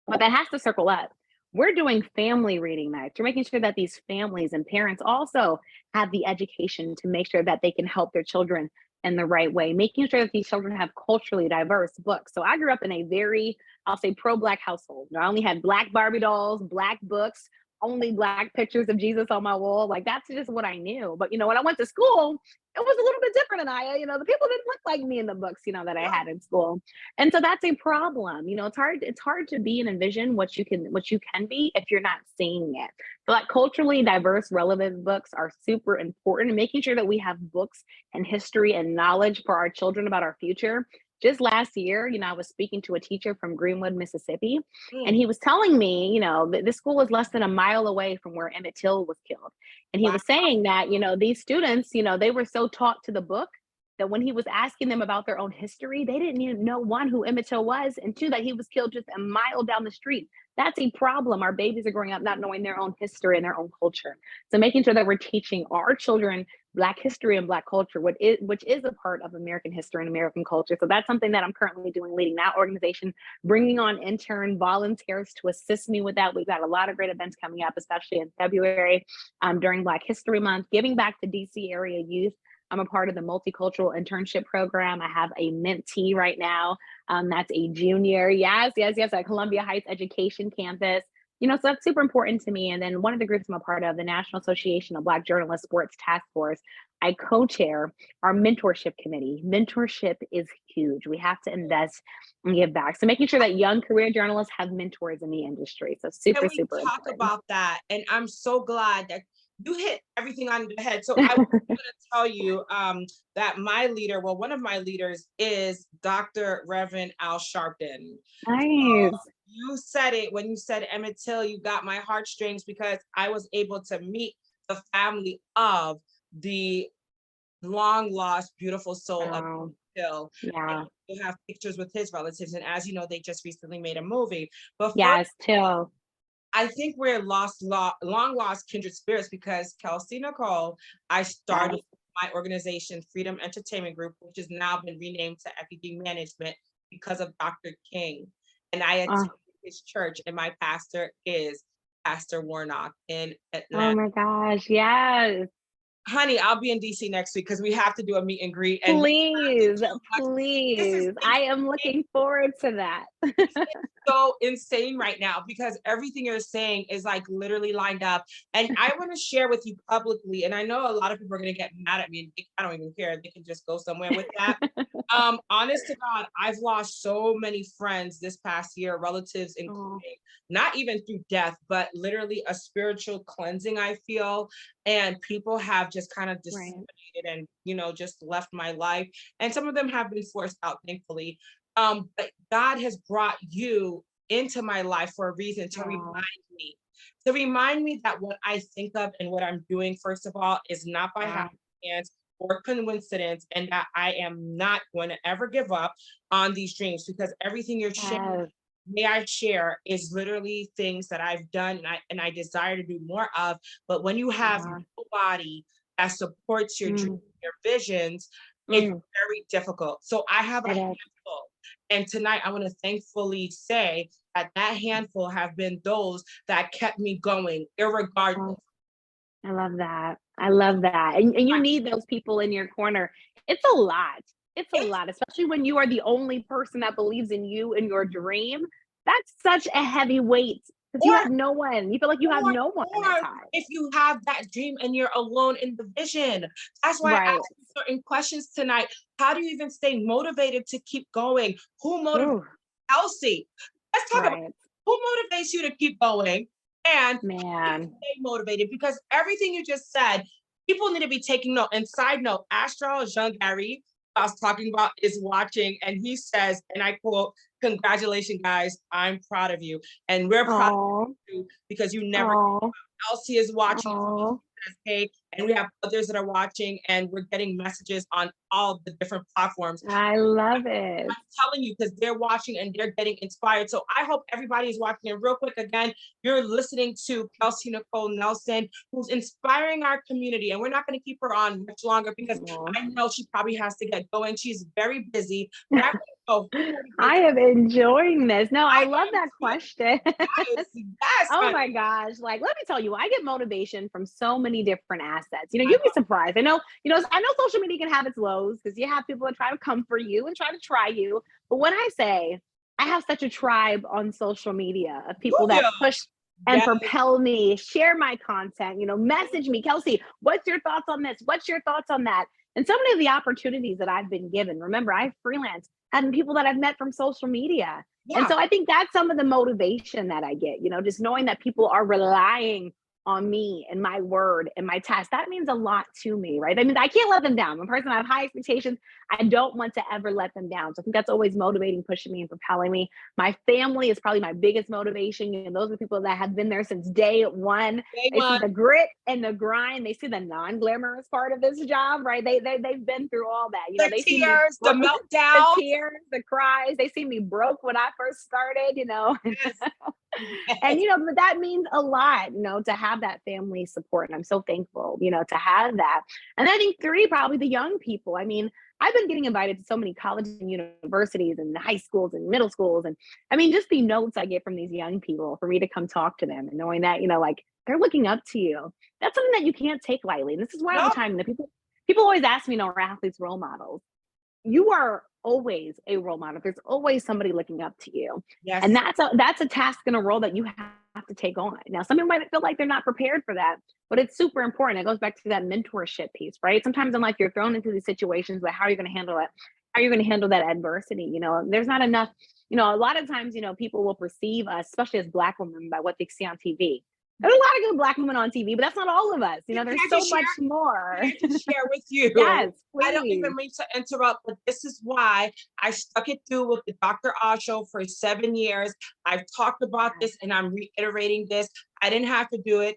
but that has to circle up. We're doing family reading nights. We're making sure that these families and parents also have the education to make sure that they can help their children in the right way, making sure that these children have culturally diverse books. So I grew up in a very, I'll say, pro-Black household. I only had Black Barbie dolls, Black books, only Black pictures of Jesus on my wall. Like, that's just what I knew. But, when I went to school, it was a little bit different, AniYa. The people didn't look like me in the books, that I had in school. And so that's a problem. It's hard to be and envision what you can be if you're not seeing it. So like culturally diverse, relevant books are super important. Making sure that we have books and history and knowledge for our children about our future. Just last year, I was speaking to a teacher from Greenwood, Mississippi, and he was telling me, that this school is less than a mile away from where Emmett Till was killed. And he was saying that, these students, they were so taught to the book that when he was asking them about their own history, they didn't even know, one, who Emmett Till was, and two, that he was killed just a mile down the street. That's a problem. Our babies are growing up not knowing their own history and their own culture. So making sure that we're teaching our children Black history and Black culture, which is a part of American history and American culture. So that's something that I'm currently doing, leading that organization, bringing on intern volunteers to assist me with that. We've got a lot of great events coming up, especially in February during Black History Month, giving back to DC area youth. I'm a part of the multicultural internship program. I have a mentee right now. That's a junior. Yes, at Columbia Heights Education Campus. So that's super important to me. And then one of the groups I'm a part of, the National Association of Black Journalists Sports Task Force, I co-chair our mentorship committee. Mentorship is huge. We have to invest and give back. So making sure that young career journalists have mentors in the industry. So super, super talk important. about that. And I'm so glad that you hit everything on the head. So I was going to tell you that my leader, well, one of my leaders is Dr. Reverend Al Sharpton. Nice. You said it when you said Emmett Till, you got my heartstrings, because I was able to meet the family of the long lost beautiful soul of Wow. Till. Yeah. You have pictures with his relatives, and as you know, they just recently made a movie. But first, Yes, Till. I think we're long lost kindred spirits, because Kelsey Nicole, I Yes. started my organization, Freedom Entertainment Group, which has now been renamed to FED Management because of Dr. King. And I Oh, attend his church, and my pastor is Pastor Warnock in oh Atlanta. my gosh. Yes. Honey, I'll be in DC next week because we have to do a meet and greet. And Please, this is please. I am looking forward to that. so insane right now, because everything you're saying is like literally lined up. And I want to share with you publicly, and I know a lot of people are going to get mad at me, and I don't even care. They can just go somewhere with that. Honest to God, I've lost so many friends this past year, relatives including, Oh, not even through death, but literally a spiritual cleansing, I feel. And people have just kind of right. disseminated and, just left my life. And some of them have been forced out, thankfully. But God has brought you into my life for a reason, Oh, to remind me that what I think of and what I'm doing, first of all, is not by yeah. happenstance or coincidence, and that I am not going to ever give up on these dreams, because everything you're sharing, Yes. may I share, is literally things that I've done, and I desire to do more of. But when you have Yeah. nobody that supports your dreams, Mm, your visions, it's mm, very difficult. So I have a it is. handful. And tonight I want to thankfully say that handful have been those that kept me going, irregardless. Oh, I love that. I love that. And you need those people in your corner. It's a lot. It's a It's lot, especially when you are the only person that believes in you and your dream. That's such a heavy weight because you or have no one. You feel like you have or no one at or times. if you have that dream and you're alone in the vision. That's why I Right. asked you certain questions tonight. How do you even stay motivated to keep going? Who motivates Ooh, Kelsey? Let's talk about right. who motivates you to keep going, and how do you Man. stay motivated? Because everything you just said, people need to be taking note. And side note, Astral Jean Gary, I was talking about, is watching, and he says, and I quote, "Congratulations, guys! I'm proud of you, and we're proud Oh, of you because you never." oh, Elsie is watching. oh. Hey, and we have others that are watching, and we're getting messages on all the different platforms. I love it. I'm telling you, because they're watching and they're getting inspired. So I hope everybody is watching. And real quick, again, you're listening to Kelsey Nicole Nelson, who's inspiring our community. And we're not going to keep her on much longer because Oh. I know she probably has to get going. She's very busy. But I want to know, who I motivates? am enjoying this. No, I love I am that too. question. Yes, yes, Oh my honey. gosh. Like, let me tell you, I get motivation from so many different assets. You know, I you'd be surprised. I know social media can have its lows because you have people that try to comfort you and try to try you. But when I say I have such a tribe on social media of do people that you? push and Yes. propel me, share my content, message me, Kelsey, what's your thoughts on this? What's your thoughts on that? And so many of the opportunities that I've been given, remember, I freelance, having people that I've met from social media. And Yeah. so I think that's some of the motivation that I get, just knowing that people are relying on me and my word and my task. That means a lot to me, right? I mean, I can't let them down. I'm a person, I have high expectations. I don't want to ever let them down. So I think that's always motivating, pushing me and propelling me. My family is probably my biggest motivation. Those are people that have been there since day one. Day They see one, the grit and the grind. They see the non-glamorous part of this job, right? They've been through all that. the They see me tears, the the meltdowns. tears, the cries. They see me broke when I first started. Yes. And Yes. but that means a lot, to have that family support. And I'm so thankful, to have that. And I think three, probably the young people. I mean, I've been getting invited to so many colleges and universities and high schools and middle schools. And I mean, just the notes I get from these young people for me to come talk to them and knowing that, like they're looking up to you. That's something that you can't take lightly. And this is why all the No. time that people always ask me, are athletes role models? You are always a role model. There's always somebody looking up to you. And Yes. that's a task and a role that you have to take on. Now, some people might feel like they're not prepared for that, but it's super important. It goes back to that mentorship piece, right? Sometimes in life you're thrown into these situations, but how are you going to handle it? How are you going to handle that adversity? There's not enough, a lot of times, people will perceive us, especially as Black women, by what they see on TV. There's a lot of good Black women on TV, but that's not all of us. You know, there's so much more. I to share with you. Yes, I don't please. even mean to interrupt, but this is why I stuck it through with the Dr. Oz show for 7 years. I've talked about this and I'm reiterating this. I didn't have to do it.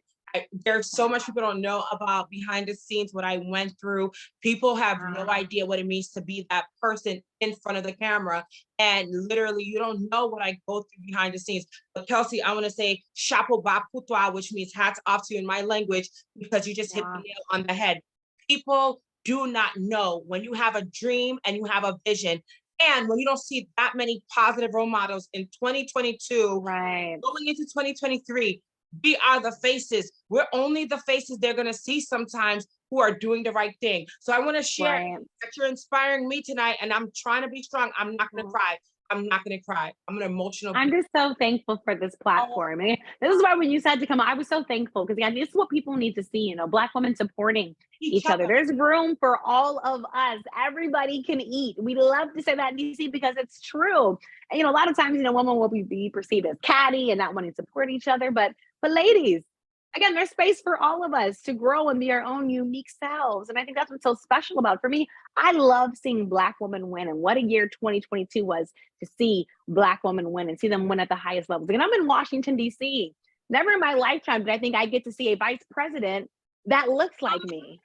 There's so much people don't know about behind the scenes, what I went through. People have no idea what it means to be that person in front of the camera. And literally, you don't know what I go through behind the scenes. But Kelsey, I want to say chapeau bas pour toi, which means hats off to you in my language, because you just hit the nail on the head. People do not know when you have a dream and you have a vision. And when you don't see that many positive role models in 2022, right, going into 2023, we are the faces. We're only the faces they're going to see sometimes who are doing the right thing. So I want to share that you're inspiring me tonight, and I'm trying to be strong. I'm not going to cry. I'm not going to cry. I'm an emotional. I'm just so thankful for this platform. And this is why when you said to come, I was so thankful because again, this is what people need to see, you know, Black women supporting each other. There's room for all of us. Everybody can eat. We love to say that in DC because it's true. And, you know, a lot of times, you know, women will be perceived as catty and not wanting to support each other. But ladies, again, there's space for all of us to grow and be our own unique selves. And I think that's what's so special about it. For me, I love seeing Black women win. And what a year 2022 was to see Black women win and see them win at the highest levels. And I'm in Washington, D.C. Never in my lifetime did I think I get to see a vice president that looks like me.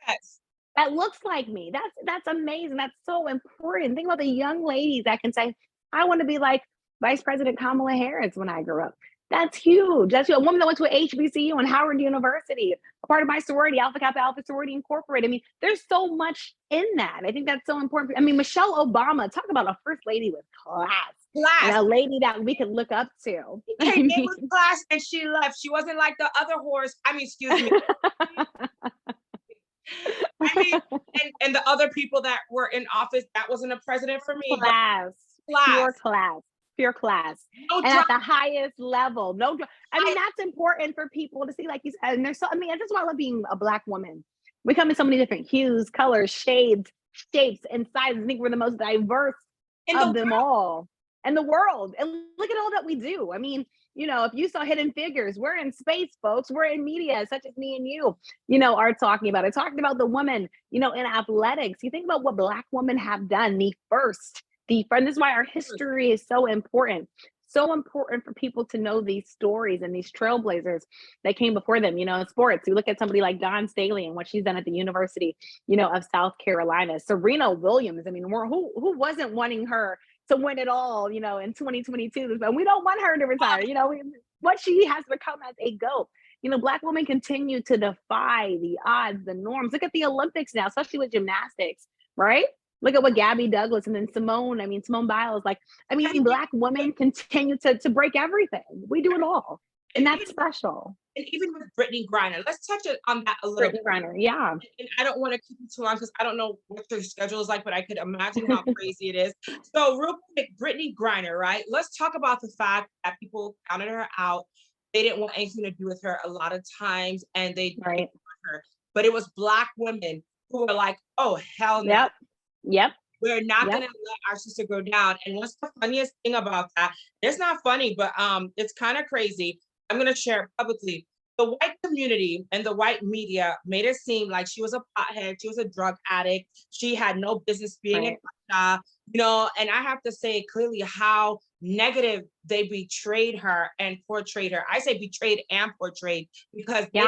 That looks like me. That's amazing. That's so important. Think about the young ladies that can say, I want to be like Vice President Kamala Harris when I grew up. That's huge. That's a woman that went to HBCU and Howard University, a part of my sorority, Alpha Kappa Alpha Sorority Incorporated. I mean, there's so much in that. I think that's so important. I mean, Michelle Obama, talk about a first lady with class. And a lady that we could look up to. She came in with class and she left. She wasn't like the other whores. I mean, excuse me. I mean, and the other people that were in office, that wasn't a president for me. Class. Pure class. Pure class. No, and at the highest level. No, I mean, that's important for people to see, like you said. And there's so, I mean, that's why I love being a Black woman. We come in so many different hues, colors, shades, shapes, and sizes. I think we're the most diverse of them all in the world. And look at all that we do. I mean, you know, if you saw Hidden Figures, we're in space, folks. We're in media, such as me and you know, are talking about it. Talking about the women, you know, in athletics. You think about what Black women have done, the first. And this is why our history is so important. So important for people to know these stories and these trailblazers that came before them. You know, in sports, you look at somebody like Dawn Staley and what she's done at the University, you know, of South Carolina. Serena Williams. I mean, who wasn't wanting her to win it all, you know, in 2022? But we don't want her to retire. You know, what she has become as a GOAT. You know, Black women continue to defy the odds, the norms. Look at the Olympics now, especially with gymnastics, right? Look at what Gabby Douglas and then Simone Biles, like, I mean, Black women continue to break everything. We do it all. And that's special. And even with Brittany Griner, let's touch on that a little bit. Brittany Griner, yeah. And I don't want to keep you too long because I don't know what your schedule is like, but I could imagine how crazy it is. So real quick, Brittany Griner, right? Let's talk about the fact that people counted her out. They didn't want anything to do with her a lot of times, and they didn't want her. But it was Black women who were like, oh, hell no. Yep. We're not going to let our sister go down. And what's the funniest thing about that? It's not funny, but it's kind of crazy. I'm going to share it publicly. The white community and the white media made it seem like she was a pothead. She was a drug addict. She had no business being in Russia, you know, and I have to say clearly how negative they betrayed her and portrayed her. I say betrayed and portrayed because they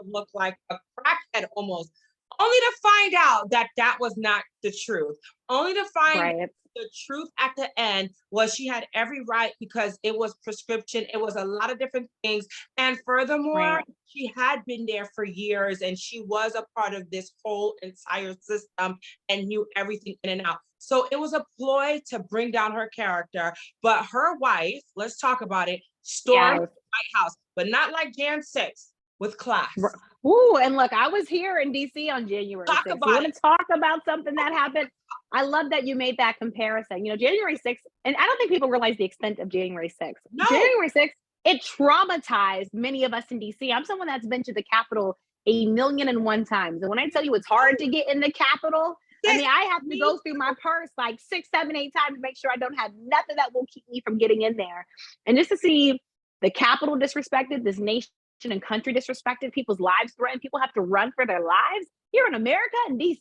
looked like a crackhead almost. Only to find out that that was not the truth. Only to find the truth at the end was she had every right because it was prescription. It was a lot of different things. And furthermore, she had been there for years and she was a part of this whole entire system and knew everything in and out. So it was a ploy to bring down her character. But her wife, let's talk about it, stormed the White House, but not like Jan 6 with class. Ooh, and look, I was here in DC on January 6th. You want to talk about something that happened? I love that you made that comparison. You know, January 6th, and I don't think people realize the extent of January 6th. No. January 6th, it traumatized many of us in DC. I'm someone that's been to the Capitol 1,000,001 times. And when I tell you it's hard to get in the Capitol, I mean, I have to go through my purse like 6, 7, 8 times to make sure I don't have nothing that will keep me from getting in there. And just to see the Capitol disrespected, this nation and country disrespected, people's lives threatened, people have to run for their lives here in America and DC.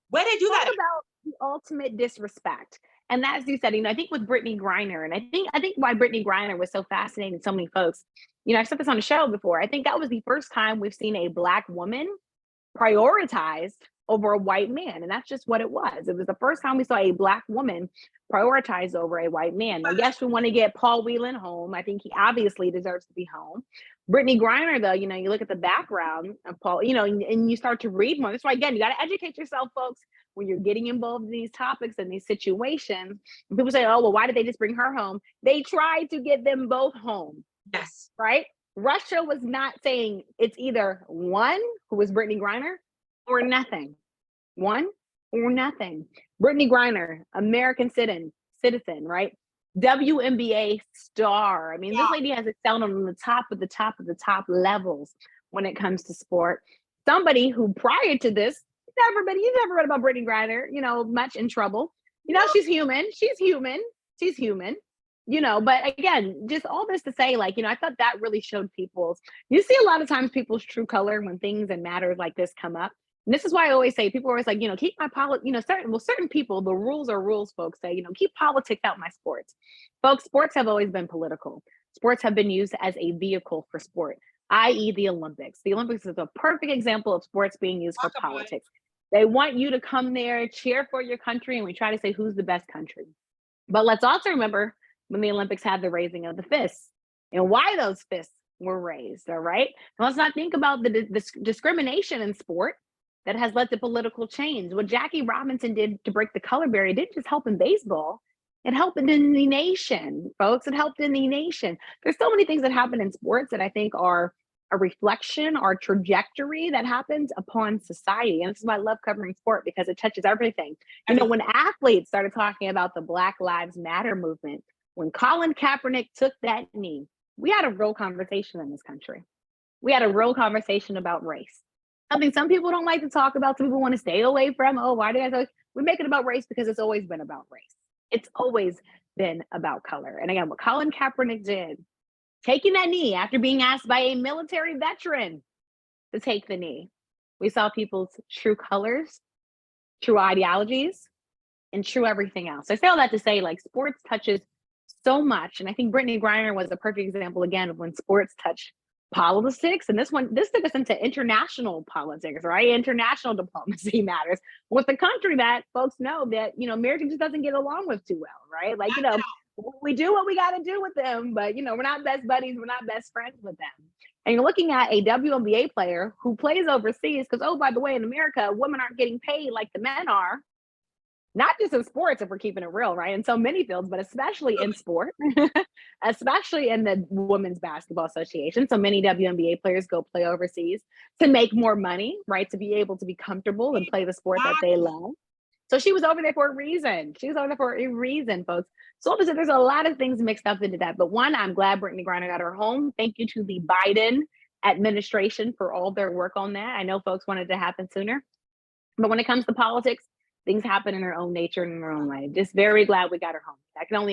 Where they do Talk that? about the ultimate disrespect. And as you said, I think with Brittany Griner, and I think why Brittany Griner was so fascinating to so many folks, I've said this on the show before. I think that was the first time we've seen a Black woman prioritized over a white man. And that's just what it was. It was the first time we saw a Black woman prioritized over a white man. Now, yes, we want to get Paul Whelan home. I think he obviously deserves to be home. Brittany Griner, though, you look at the background of Paul, and you start to read more. That's why, again, you got to educate yourself, folks, when you're getting involved in these topics and these situations. And people say, oh, well, why did they just bring her home? They tried to get them both home. Yes. Right? Russia was not saying it's either one, who was Brittany Griner, or nothing. One or nothing. Brittany Griner, American citizen, right? WNBA star. I mean, This lady has excelled on the top of the top of the top levels when it comes to sport. Somebody who prior to this, you never read about Brittany Griner, much in trouble. She's human. But again, just all this to say, I thought that really showed you see a lot of times people's true color when things and matters like this come up. And this is why I always say, people are always like, keep my certain people, the rules are rules, folks say, keep politics out my sports. Folks, sports have always been political. Sports have been used as a vehicle for sport, i.e. the Olympics. The Olympics is a perfect example of sports being used for politics. They want you to come there, cheer for your country, and we try to say who's the best country. But let's also remember when the Olympics had the raising of the fists and why those fists were raised, all right? And let's not think about the discrimination in sport that has led to political change. What Jackie Robinson did to break the color barrier didn't just help in baseball, it helped in the nation, folks. It helped in the nation. There's so many things that happen in sports that I think are a reflection or trajectory that happens upon society. And this is why I love covering sport, because it touches everything. When athletes started talking about the Black Lives Matter movement, when Colin Kaepernick took that knee, we had a real conversation in this country. We had a real conversation about race. Something some people don't like to talk about, some people want to stay away from. Oh, why do I talk? We make it about race because it's always been about race. It's always been about color. And again, what Colin Kaepernick did, taking that knee after being asked by a military veteran to take the knee, we saw people's true colors, true ideologies, and true everything else. I say all that to say, sports touches so much. And I think Brittany Griner was a perfect example, again, of when sports touch politics. And this took us into international politics, right? International diplomacy matters with the country that folks know that, America just doesn't get along with too well, right? We do what we got to do with them, but, we're not best buddies. We're not best friends with them. And you're looking at a WNBA player who plays overseas because, oh, by the way, in America, women aren't getting paid like the men are. Not just in sports, if we're keeping it real, right? In so many fields, but especially in sport, especially in the Women's Basketball Association. So many WNBA players go play overseas to make more money, right? To be able to be comfortable and play the sport that they love. So she was over there for a reason. Folks. So obviously there's a lot of things mixed up into that. But one, I'm glad Brittany Griner got her home. Thank you to the Biden administration for all their work on that. I know folks wanted it to happen sooner. But when it comes to politics, things happen in their own nature and in their own way. Just very glad we got her home. I can't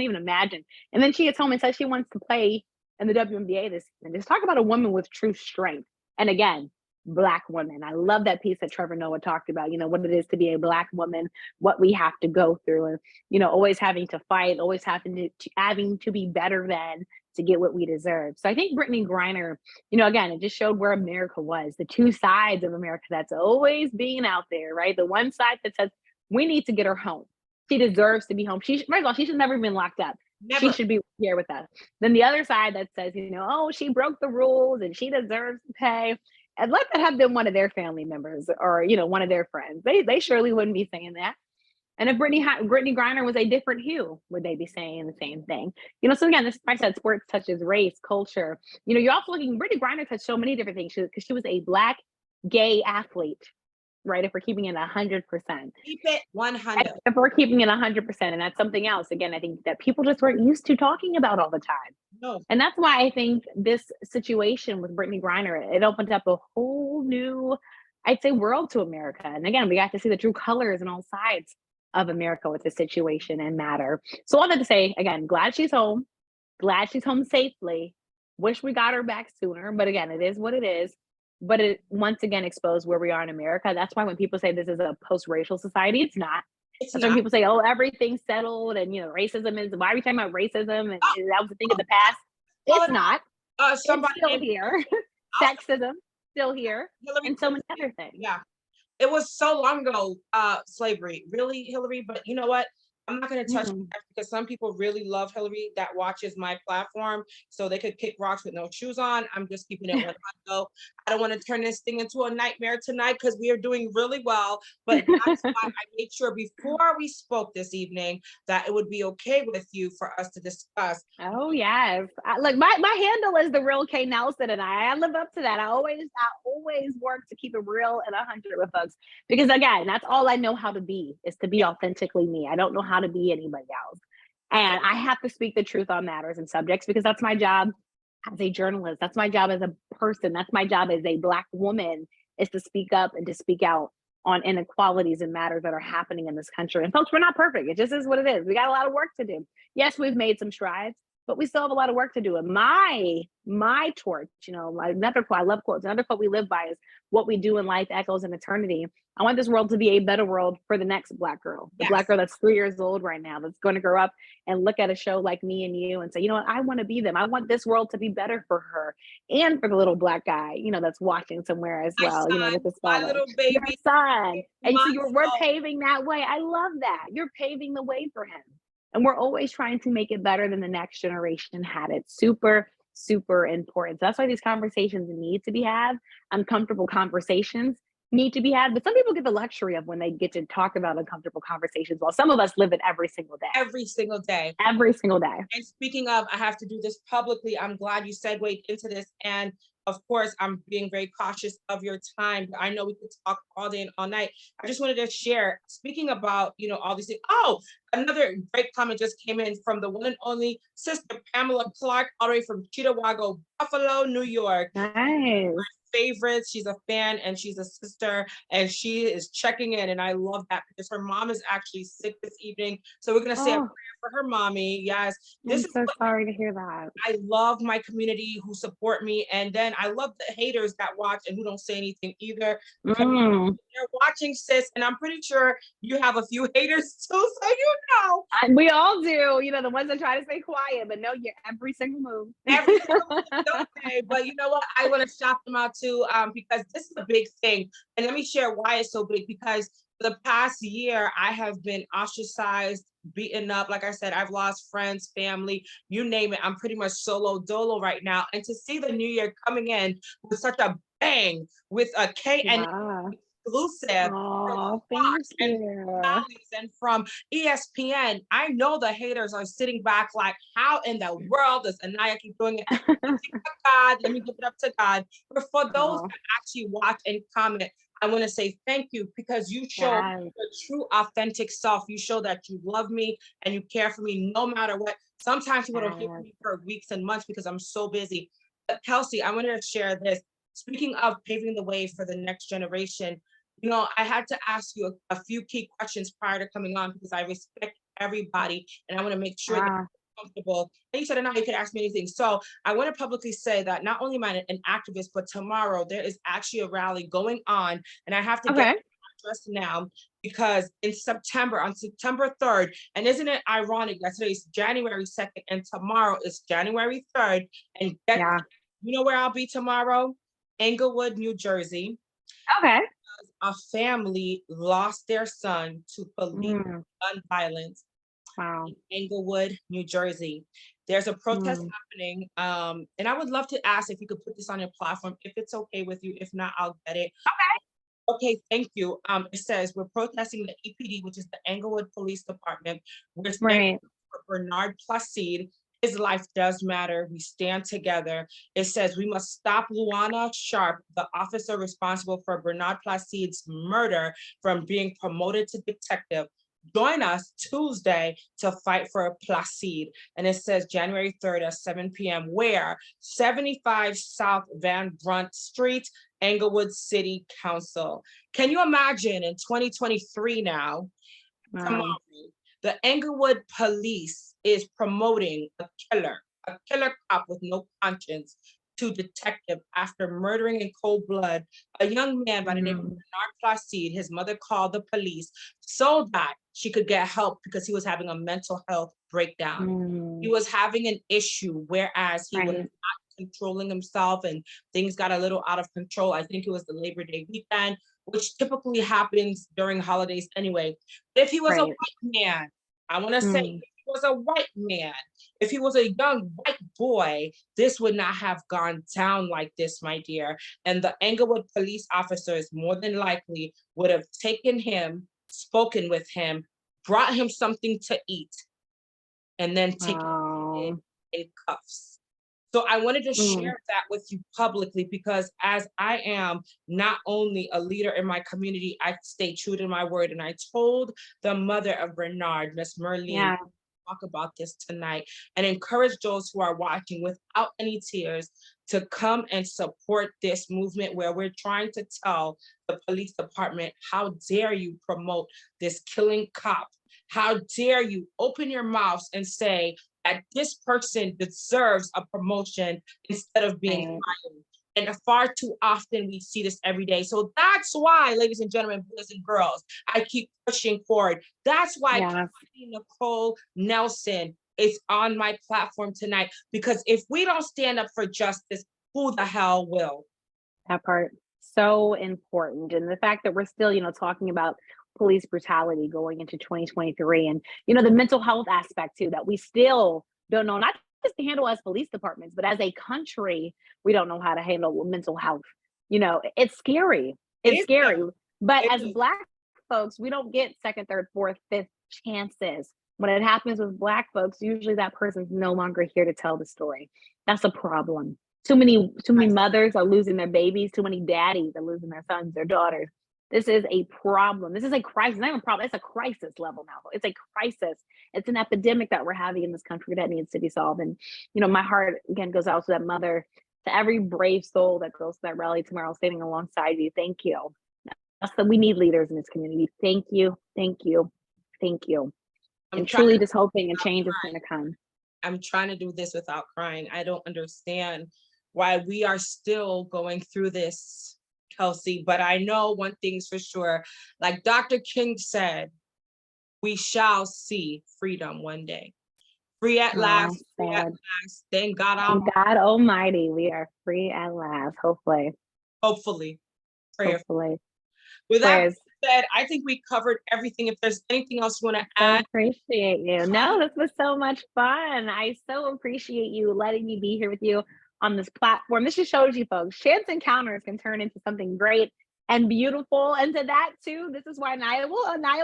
even imagine. And then she gets home and says she wants to play in the WNBA this season. Just talk about a woman with true strength. And again, Black women. I love that piece that Trevor Noah talked about, what it is to be a Black woman, what we have to go through, and, always having to fight, always having to be better than to get what we deserve. So I think Brittany Griner, again, it just showed where America was, the two sides of America that's always being out there, right? The one side that says, we need to get her home. She deserves to be home. First of all, she should never have been locked up. Never. She should be here with us. Then the other side that says, oh, she broke the rules and she deserves to pay. And let that have been one of their family members or, one of their friends. They surely wouldn't be saying that. And if Brittany Griner was a different hue, would they be saying the same thing? So again, this, I said, sports touches race, culture. You're also looking, Brittany Griner touched so many different things because she was a Black gay athlete, right? If we're keeping it 100%. Keep it 100. If we're keeping it 100%, and that's something else, again, I think that people just weren't used to talking about all the time. No. And that's why I think this situation with Brittany Griner, it opened up a whole new, I'd say, world to America. And again, we got to see the true colors and all sides of America with this situation and matter. So all that to say, again, glad she's home safely. Wish we got her back sooner, but again, it is what it is. But it once again exposed where we are in America. That's why when people say this is a post-racial society, it's not. It's That's when not. people say, "Oh, everything's settled," and racism is. Why are we talking about racism? And Oh, that was a thing of the past. call It's it not. out. It's Somebody still named here. I'll say Sexism still here, Hillary and so Clinton. many other things. Yeah. It was so long ago, slavery. Really, Hillary? But you know what? I'm not going to touch Mm. that because some people really love Hillary that watches my platform, so they could kick rocks with no shoes on. I'm just keeping it 100. I don't want to turn this thing into a nightmare tonight because we are doing really well. But that's why I made sure before we spoke this evening that it would be okay with you for us to discuss. Oh yes. Look, my handle is the real K Nelson, and I live up to that. I always work to keep it real and 100 with folks because again, that's all I know how to be is to be Yeah, authentically me. I don't know how to be anybody else, and I have to speak the truth on matters and subjects because that's my job as a journalist. That's my job as a person. That's my job as a Black woman is to speak up and to speak out on inequalities and matters that are happening in this country. And folks, we're not perfect. It just is what it is. We got a lot of work to do. Yes, we've made some strides, but we still have a lot of work to do. And my torch, another quote, I love quotes. Another quote we live by is what we do in life echoes in eternity. I want this world to be a better world for the next Black girl, the Black yes. girl that's 3 years old right now, that's going to grow up and look at a show like me and you and say, you know what, I want to be them. I want this world to be better for her and for the little Black guy, that's watching somewhere as My well, son, with his my father, little your baby, son. And my so we're soul. paving that way. I love that. You're paving the way for him. And we're always trying to make it better than the next generation had it. Super, super important. So that's why these conversations need to be had. Uncomfortable conversations need to be had. But some people get the luxury of when they get to talk about uncomfortable conversations, while some of us live it every single day. Every single day. Every single day. And speaking of, I have to do this publicly. I'm glad you segued into this. And of course, I'm being very cautious of your time. I know we could talk all day and all night. I just wanted to share, speaking about, all these things. Oh, another great comment just came in from the one and only Sister Pamela Clark, all the way from Cheektowaga, Buffalo, New York. Nice. Favorites. She's a fan and she's a sister and she is checking in. And I love that because her mom is actually sick this evening. So we're going to say a Oh, prayer for her mommy. Yes. This I'm is so what sorry to hear that. I love my community who support me. And then I love the haters that watch and who don't say anything either. Mm. They're watching, sis. And I'm pretty sure you have a few haters too. So We all do, the ones that try to stay quiet, but no, you're every single move. every single one don't say, but you know what? I want to shout them out too, because this is a big thing. And let me share why it's so big. Because for the past year, I have been ostracized, beaten up. Like I said, I've lost friends, family, you name it. I'm pretty much solo dolo right now. And to see the new year coming in with such a bang with a KN Wow. exclusive from Oh, thank Fox and you. Bally's and from ESPN. I know the haters are sitting back like, how in the world does AniYa keep doing it? God, let me give it up to God. But for those Oh, that actually watch and comment, I want to say thank you because you show yes. your true, authentic self. You show that you love me and you care for me no matter what. Sometimes people don't hear from Yes. me for weeks and months because I'm so busy. But Kelsey, I wanted to share this. Speaking of paving the way for the next generation, I had to ask you a few key questions prior to coming on because I respect everybody and I want to make sure that Ah, you're comfortable. And you said, no, you could ask me anything. So I want to publicly say that not only am I an activist, but tomorrow there is actually a rally going on and I have to get okay. address now because on September 3rd, and isn't it ironic that today is January 2nd and tomorrow is January 3rd and Yeah. where I'll be tomorrow? Englewood, New Jersey. Okay. A family lost their son to police Mm, gun violence wow. in Englewood, New Jersey. There's a protest Mm, happening, and I would love to ask if you could put this on your platform, if it's okay with you. If not, I'll get it. Okay, thank you. It says we're protesting the EPD, which is the Englewood Police Department. We're standing right. for Bernard Placide. His life does matter. We stand together. It says we must stop Luana Sharp, the officer responsible for Bernard Placide's murder, from being promoted to detective. Join us Tuesday to fight for Placide. And it says January 3rd at 7 p.m. Where? 75 South Van Brunt Street, Englewood City Council. Can you imagine in 2023 now, tomorrow, Wow. the Englewood police is promoting a killer, a killer cop with no conscience, to detective after murdering in cold blood a young man by the name of Bernard Placide. His mother called the police so that she could get help because he was having a mental health breakdown. He was having an issue, whereas he was not controlling himself and things got a little out of control. I think it was the Labor Day weekend, which typically happens during holidays anyway. If he was a white man, I want to say, if he was a white man, if he was a young white boy, this would not have gone down like this, my dear. And the Englewood police officers more than likely would have taken him, spoken with him, brought him something to eat, and then taken him in cuffs. So I wanted to share that with you publicly because as I am not only a leader in my community, I stay true to my word. And I told the mother of Bernard, Miss Merlene, talk about this tonight and encourage those who are watching without any tears to come and support this movement where we're trying to tell the police department, how dare you promote this killing cop? How dare you open your mouths and say that this person deserves a promotion instead of being fired? And far too often we see this every day. So that's why, ladies and gentlemen, boys and girls, I keep pushing forward. That's why Nicole Nelson is on my platform tonight, because if we don't stand up for justice, who the hell will? That part, so important. And the fact that we're still, talking about police brutality going into 2023 and, the mental health aspect too, that we still don't know, not just to handle as police departments, but as a country, we don't know how to handle mental health. It's scary. It's scary. But as Black folks, we don't get second, third, fourth, fifth chances. When it happens with Black folks, usually that person's no longer here to tell the story. That's a problem. Too many mothers are losing their babies. Too many daddies are losing their sons, their daughters. This is a problem. This is a crisis. Not even a problem. It's a crisis level now. It's a crisis. It's an epidemic that we're having in this country that needs to be solved. And, my heart again goes out to that mother, to every brave soul that goes to that rally tomorrow, standing alongside you. Thank you. We need leaders in this community. Thank you. Thank you. Thank you. And truly just hoping a change is going to come. I'm trying to do this without crying. I don't understand why we are still going through this, Kelsey, but I know one thing's for sure. Like Dr. King said, we shall see freedom one day. Free at last, free at last. Thank God Almighty. God Almighty, we are free at last, hopefully. Hopefully. Hopefully. With that said, I think we covered everything. If there's anything else you want to add. I appreciate you. No, this was so much fun. I so appreciate you letting me be here with you on this platform. This just shows you folks, chance encounters can turn into something great and beautiful. And to that too, this is why AniYa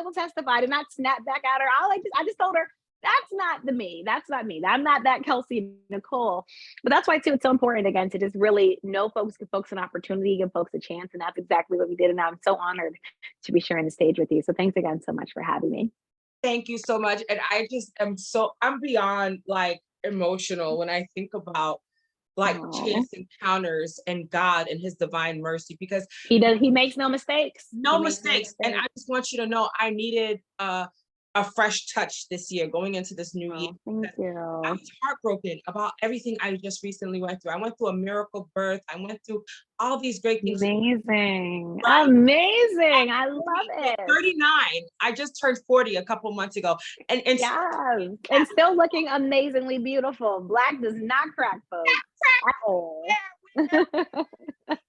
will testify, to not snap back at her. I just told her, that's not me. That's not me. I'm not that Kelsey Nicole. But that's why too, it's so important again to just really know folks, give folks an opportunity, give folks a chance. And that's exactly what we did. And I'm so honored to be sharing the stage with you. So thanks again so much for having me. Thank you so much. And I just I'm beyond like emotional when I think about like chance encounters and God and his divine mercy, because he makes no mistakes. No mistakes. And I just want you to know I needed a fresh touch this year going into this new year. Thank you. I was heartbroken about everything I just recently went through. I went through a miracle birth. I went through all these great things. Amazing. Right? Amazing. I love it. 39. I just turned 40 a couple months ago. And yes. And still looking amazingly beautiful. Black does not crack, folks.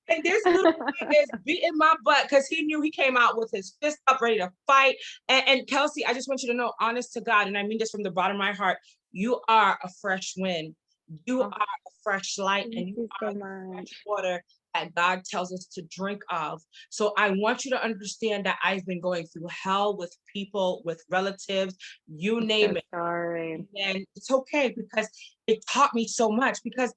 And this little boy is beating my butt because he knew he came out with his fist up, ready to fight. And Kelsey, I just want you to know, honest to God, and I mean this from the bottom of my heart, you are a fresh wind. You are a fresh light, and you are so fresh water that God tells us to drink of. So I want you to understand that I've been going through hell with people, with relatives, you name it. Sorry. And it's okay because it taught me so much, because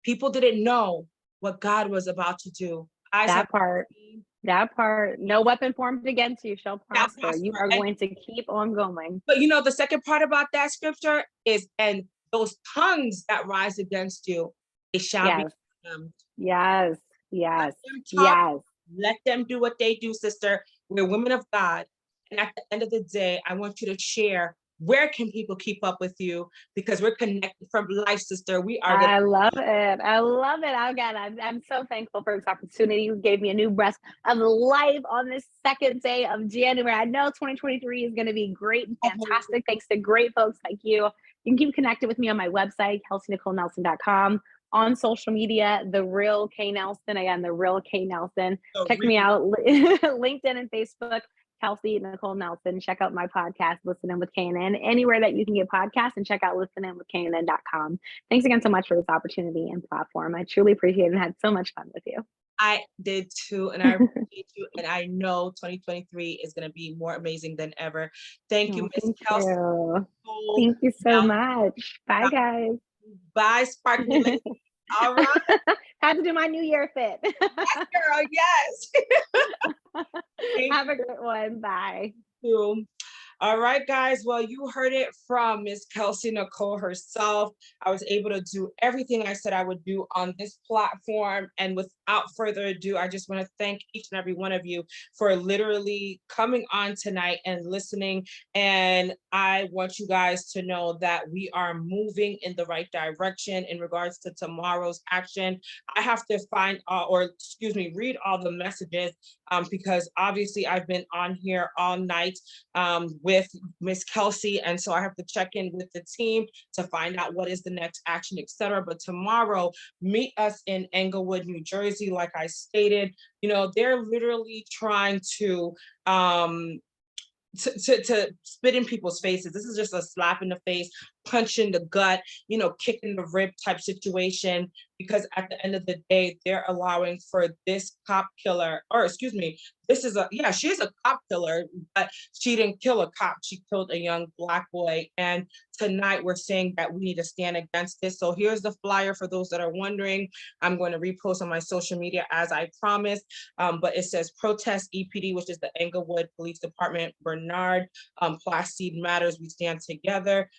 people didn't know what God was about to do. That part, no weapon formed against you shall prosper. You are going to keep on going. But the second part about that scripture is, and those tongues that rise against you, it shall be condemned. Yes, yes, yes. Let them do what they do, sister. We're women of God. And at the end of the day, I want you to share where can people keep up with you? Because we're connected from life, sister. We are I love it. I love it. Again, I'm so thankful for this opportunity. You gave me a new breath of life on this second day of January. I know 2023 is going to be great and fantastic. Thanks to great folks like you. You can keep connected with me on my website, KelseyNicoleNelson.com, on social media, The Real K Nelson. Again, The Real K Nelson. Check me out, LinkedIn and Facebook, Kelsey Nicole Nelson. Check out my podcast, Listening with KNN, anywhere that you can get podcasts, and check out listeningwithknn.com. Thanks again so much for this opportunity and platform. I truly appreciate it and had so much fun with you. I did too, and I appreciate you. And I know 2023 is going to be more amazing than ever. Thank you, Miss Kelsey. Thank you so much. Bye, guys. Bye, Sparkly Lady. All right. Had to do my New Year fit. Yes, girl. Yes. Have a great one. Bye. All right, guys. Well, you heard it from Miss Kelsey Nicole herself. I was able to do everything I said I would do on this platform. And without further ado, I just want to thank each and every one of you for literally coming on tonight and listening. And I want you guys to know that we are moving in the right direction in regards to tomorrow's action. I have to read all the messages because obviously I've been on here all night with Miss Kelsey. And so I have to check in with the team to find out what is the next action, etc. But tomorrow, meet us in Englewood, New Jersey. Like I stated, they're literally trying to spit in people's faces. This is just a slap in the face, punch in the gut, kick in the rib type situation, because at the end of the day, they're allowing for this cop killer, or excuse me, she is a cop killer, but she didn't kill a cop. She killed a young Black boy. And tonight we're saying that we need to stand against this. So here's the flyer for those that are wondering. I'm going to repost on my social media as I promised, but it says protest EPD, which is the Englewood Police Department, Bernard, Placide Matters, we stand together.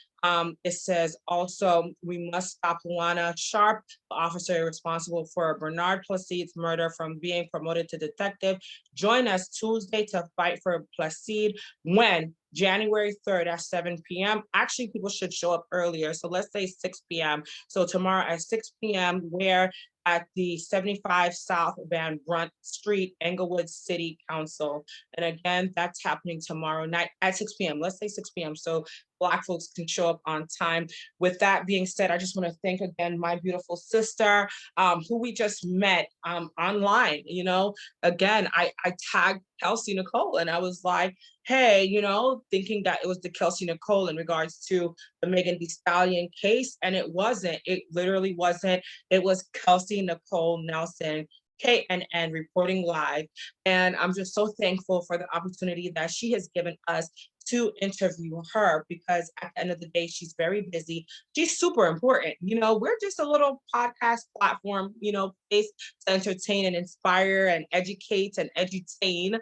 It says also, we must stop Luana Sharp, the officer responsible for Bernard Placide's murder, from being promoted to detective. Join us Tuesday to fight for Placide. When? January 3rd at 7 p.m. Actually, people should show up earlier. So let's say 6 p.m. So tomorrow at 6 p.m., where at the 75 South Van Brunt Street, Englewood City Council. And again, that's happening tomorrow night at 6 p.m. Let's say 6 p.m. So Black folks can show up on time. With that being said, I just want to thank again my beautiful sister, who we just met online. Again, I tagged Kelsey Nicole and I was like, hey, thinking that it was the Kelsey Nicole in regards to the Megan Thee Stallion case. And it wasn't. It literally wasn't. It was Kelsey Nicole Nelson, KNN, reporting live. And I'm just so thankful for the opportunity that she has given us to interview her, because at the end of the day, she's very busy. She's super important. We're just a little podcast platform, place to entertain and inspire and educate and edutain.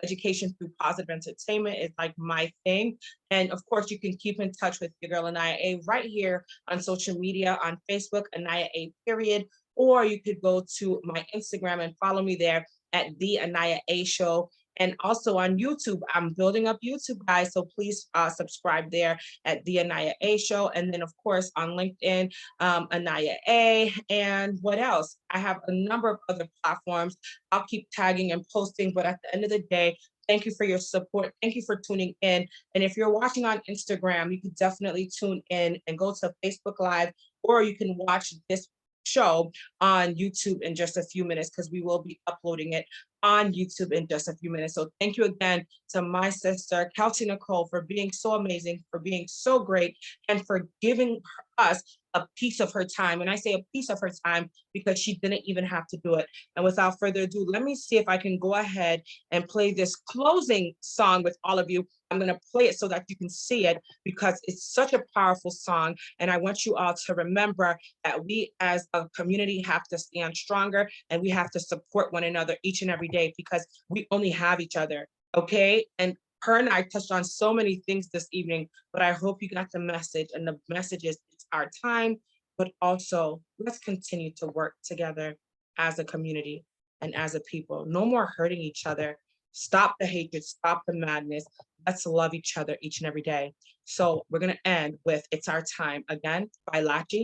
Education through positive entertainment is like my thing. And of course, you can keep in touch with your girl AniYa right here on social media, on Facebook, AniYa period. Or you could go to my Instagram and follow me there at the AniYa Show. And also on YouTube, I'm building up YouTube, guys. So please subscribe there at the AniYa Show. And then, of course, on LinkedIn, AniYa. And what else? I have a number of other platforms. I'll keep tagging and posting. But at the end of the day, thank you for your support. Thank you for tuning in. And if you're watching on Instagram, you can definitely tune in and go to Facebook Live, or you can watch this show on YouTube in just a few minutes, because we will be uploading it on YouTube in just a few minutes. So thank you again to my sister, Kelsey Nicole, for being so amazing, for being so great, and for giving us a piece of her time. And I say a piece of her time because she didn't even have to do it. And without further ado, let me see if I can go ahead and play this closing song with all of you. I'm going to play it so that you can see it, because it's such a powerful song. And I want you all to remember that we as a community have to stand stronger, and we have to support one another each and every day, because we only have each other. Okay. And her and I touched on so many things this evening, but I hope you got the message. And the message is, it's our time, but also let's continue to work together as a community and as a people. No more hurting each other. Stop the hatred, stop the madness. Let's love each other each and every day. So we're gonna end with It's Our Time again by Lachi.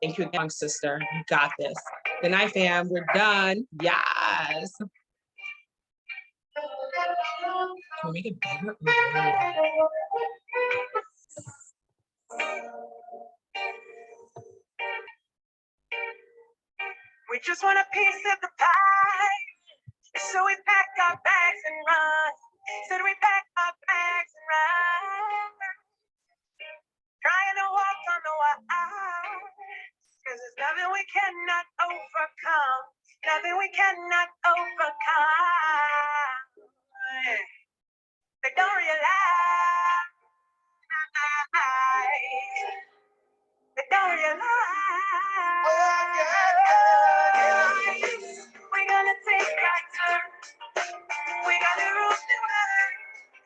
Thank you again, sister. You got this. Good night, fam. We're done. Yes. Can we make it bigger? We just want a piece of the pie. So we pack our bags and run. Said we pack our bags and run. Trying to walk on the wire. Cause there's nothing we cannot overcome. Nothing we cannot overcome. They don't realize. They don't realize. We're gonna take our turn. We gotta rule the world.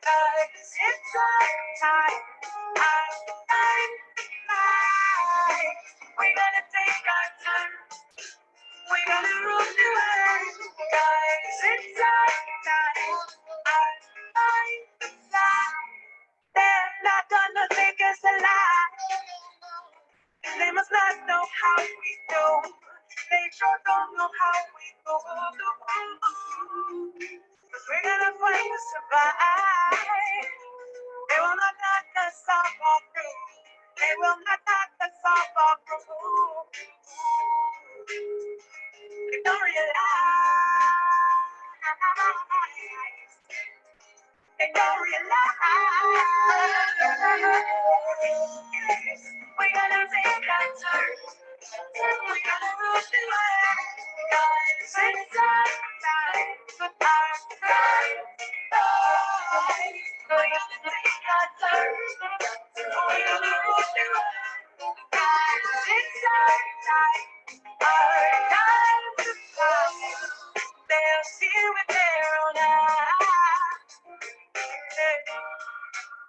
Cause it's our time. Our time. We're gonna take our turn. We gotta rule the world. Cause it's our time. Our time. They're not gonna take us alive. They must not know how we do. They sure don't know how we do. Cause we're gonna fight to survive. They will not knock us off our through. They will not knock us off our through. They don't realize. They don't realize. We gotta take our turn. We gotta rush the world. Cause it's our time. Our time. We gotta take our turn. We gotta rush the world. Cause it's our time. Our time to fly. They'll see with their own eyes.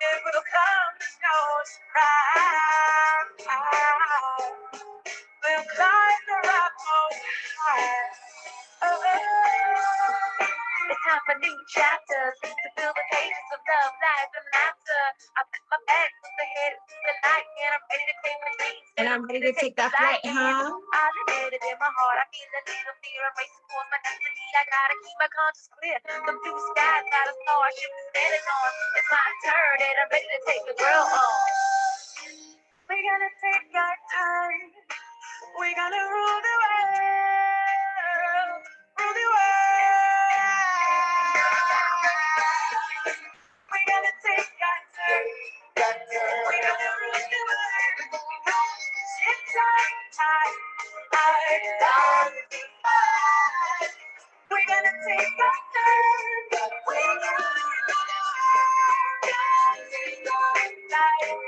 It will come as no surprise. We'll climb the rock most high. It's time for new chapters to fill the pages of love, life, and laughter. I put my back to the head of the night, and I'm ready to claim my dreams. And I'm ready to take that flight, huh? I admit it in my heart. I feel a little fear. I'm racing towards my destiny. I gotta keep my conscience clear. The blue sky's got a star I should be standing on. It's my turn, and I'm ready to take the world on. We're gonna take our time. We're gonna rule the world. Rule the world. We're gonna take our turn. We're gonna rule the world. It's our time. Our time. We're gonna take our turn. We're gonna rule the world. It's our time.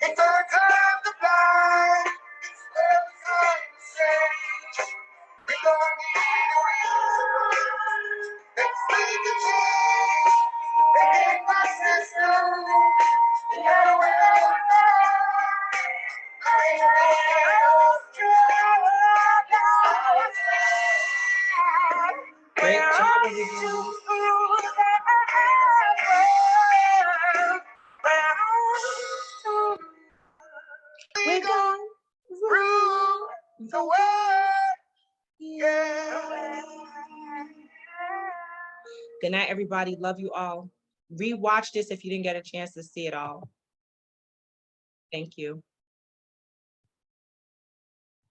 It's our time to fly. It's our time to say. We don't need a reason. Let's make a change. Make my system. We gotta wear Great job, everybody. We're gonna rule the world. Yeah. Good night, everybody. Love you all. Rewatch this if you didn't get a chance to see it all. Thank you.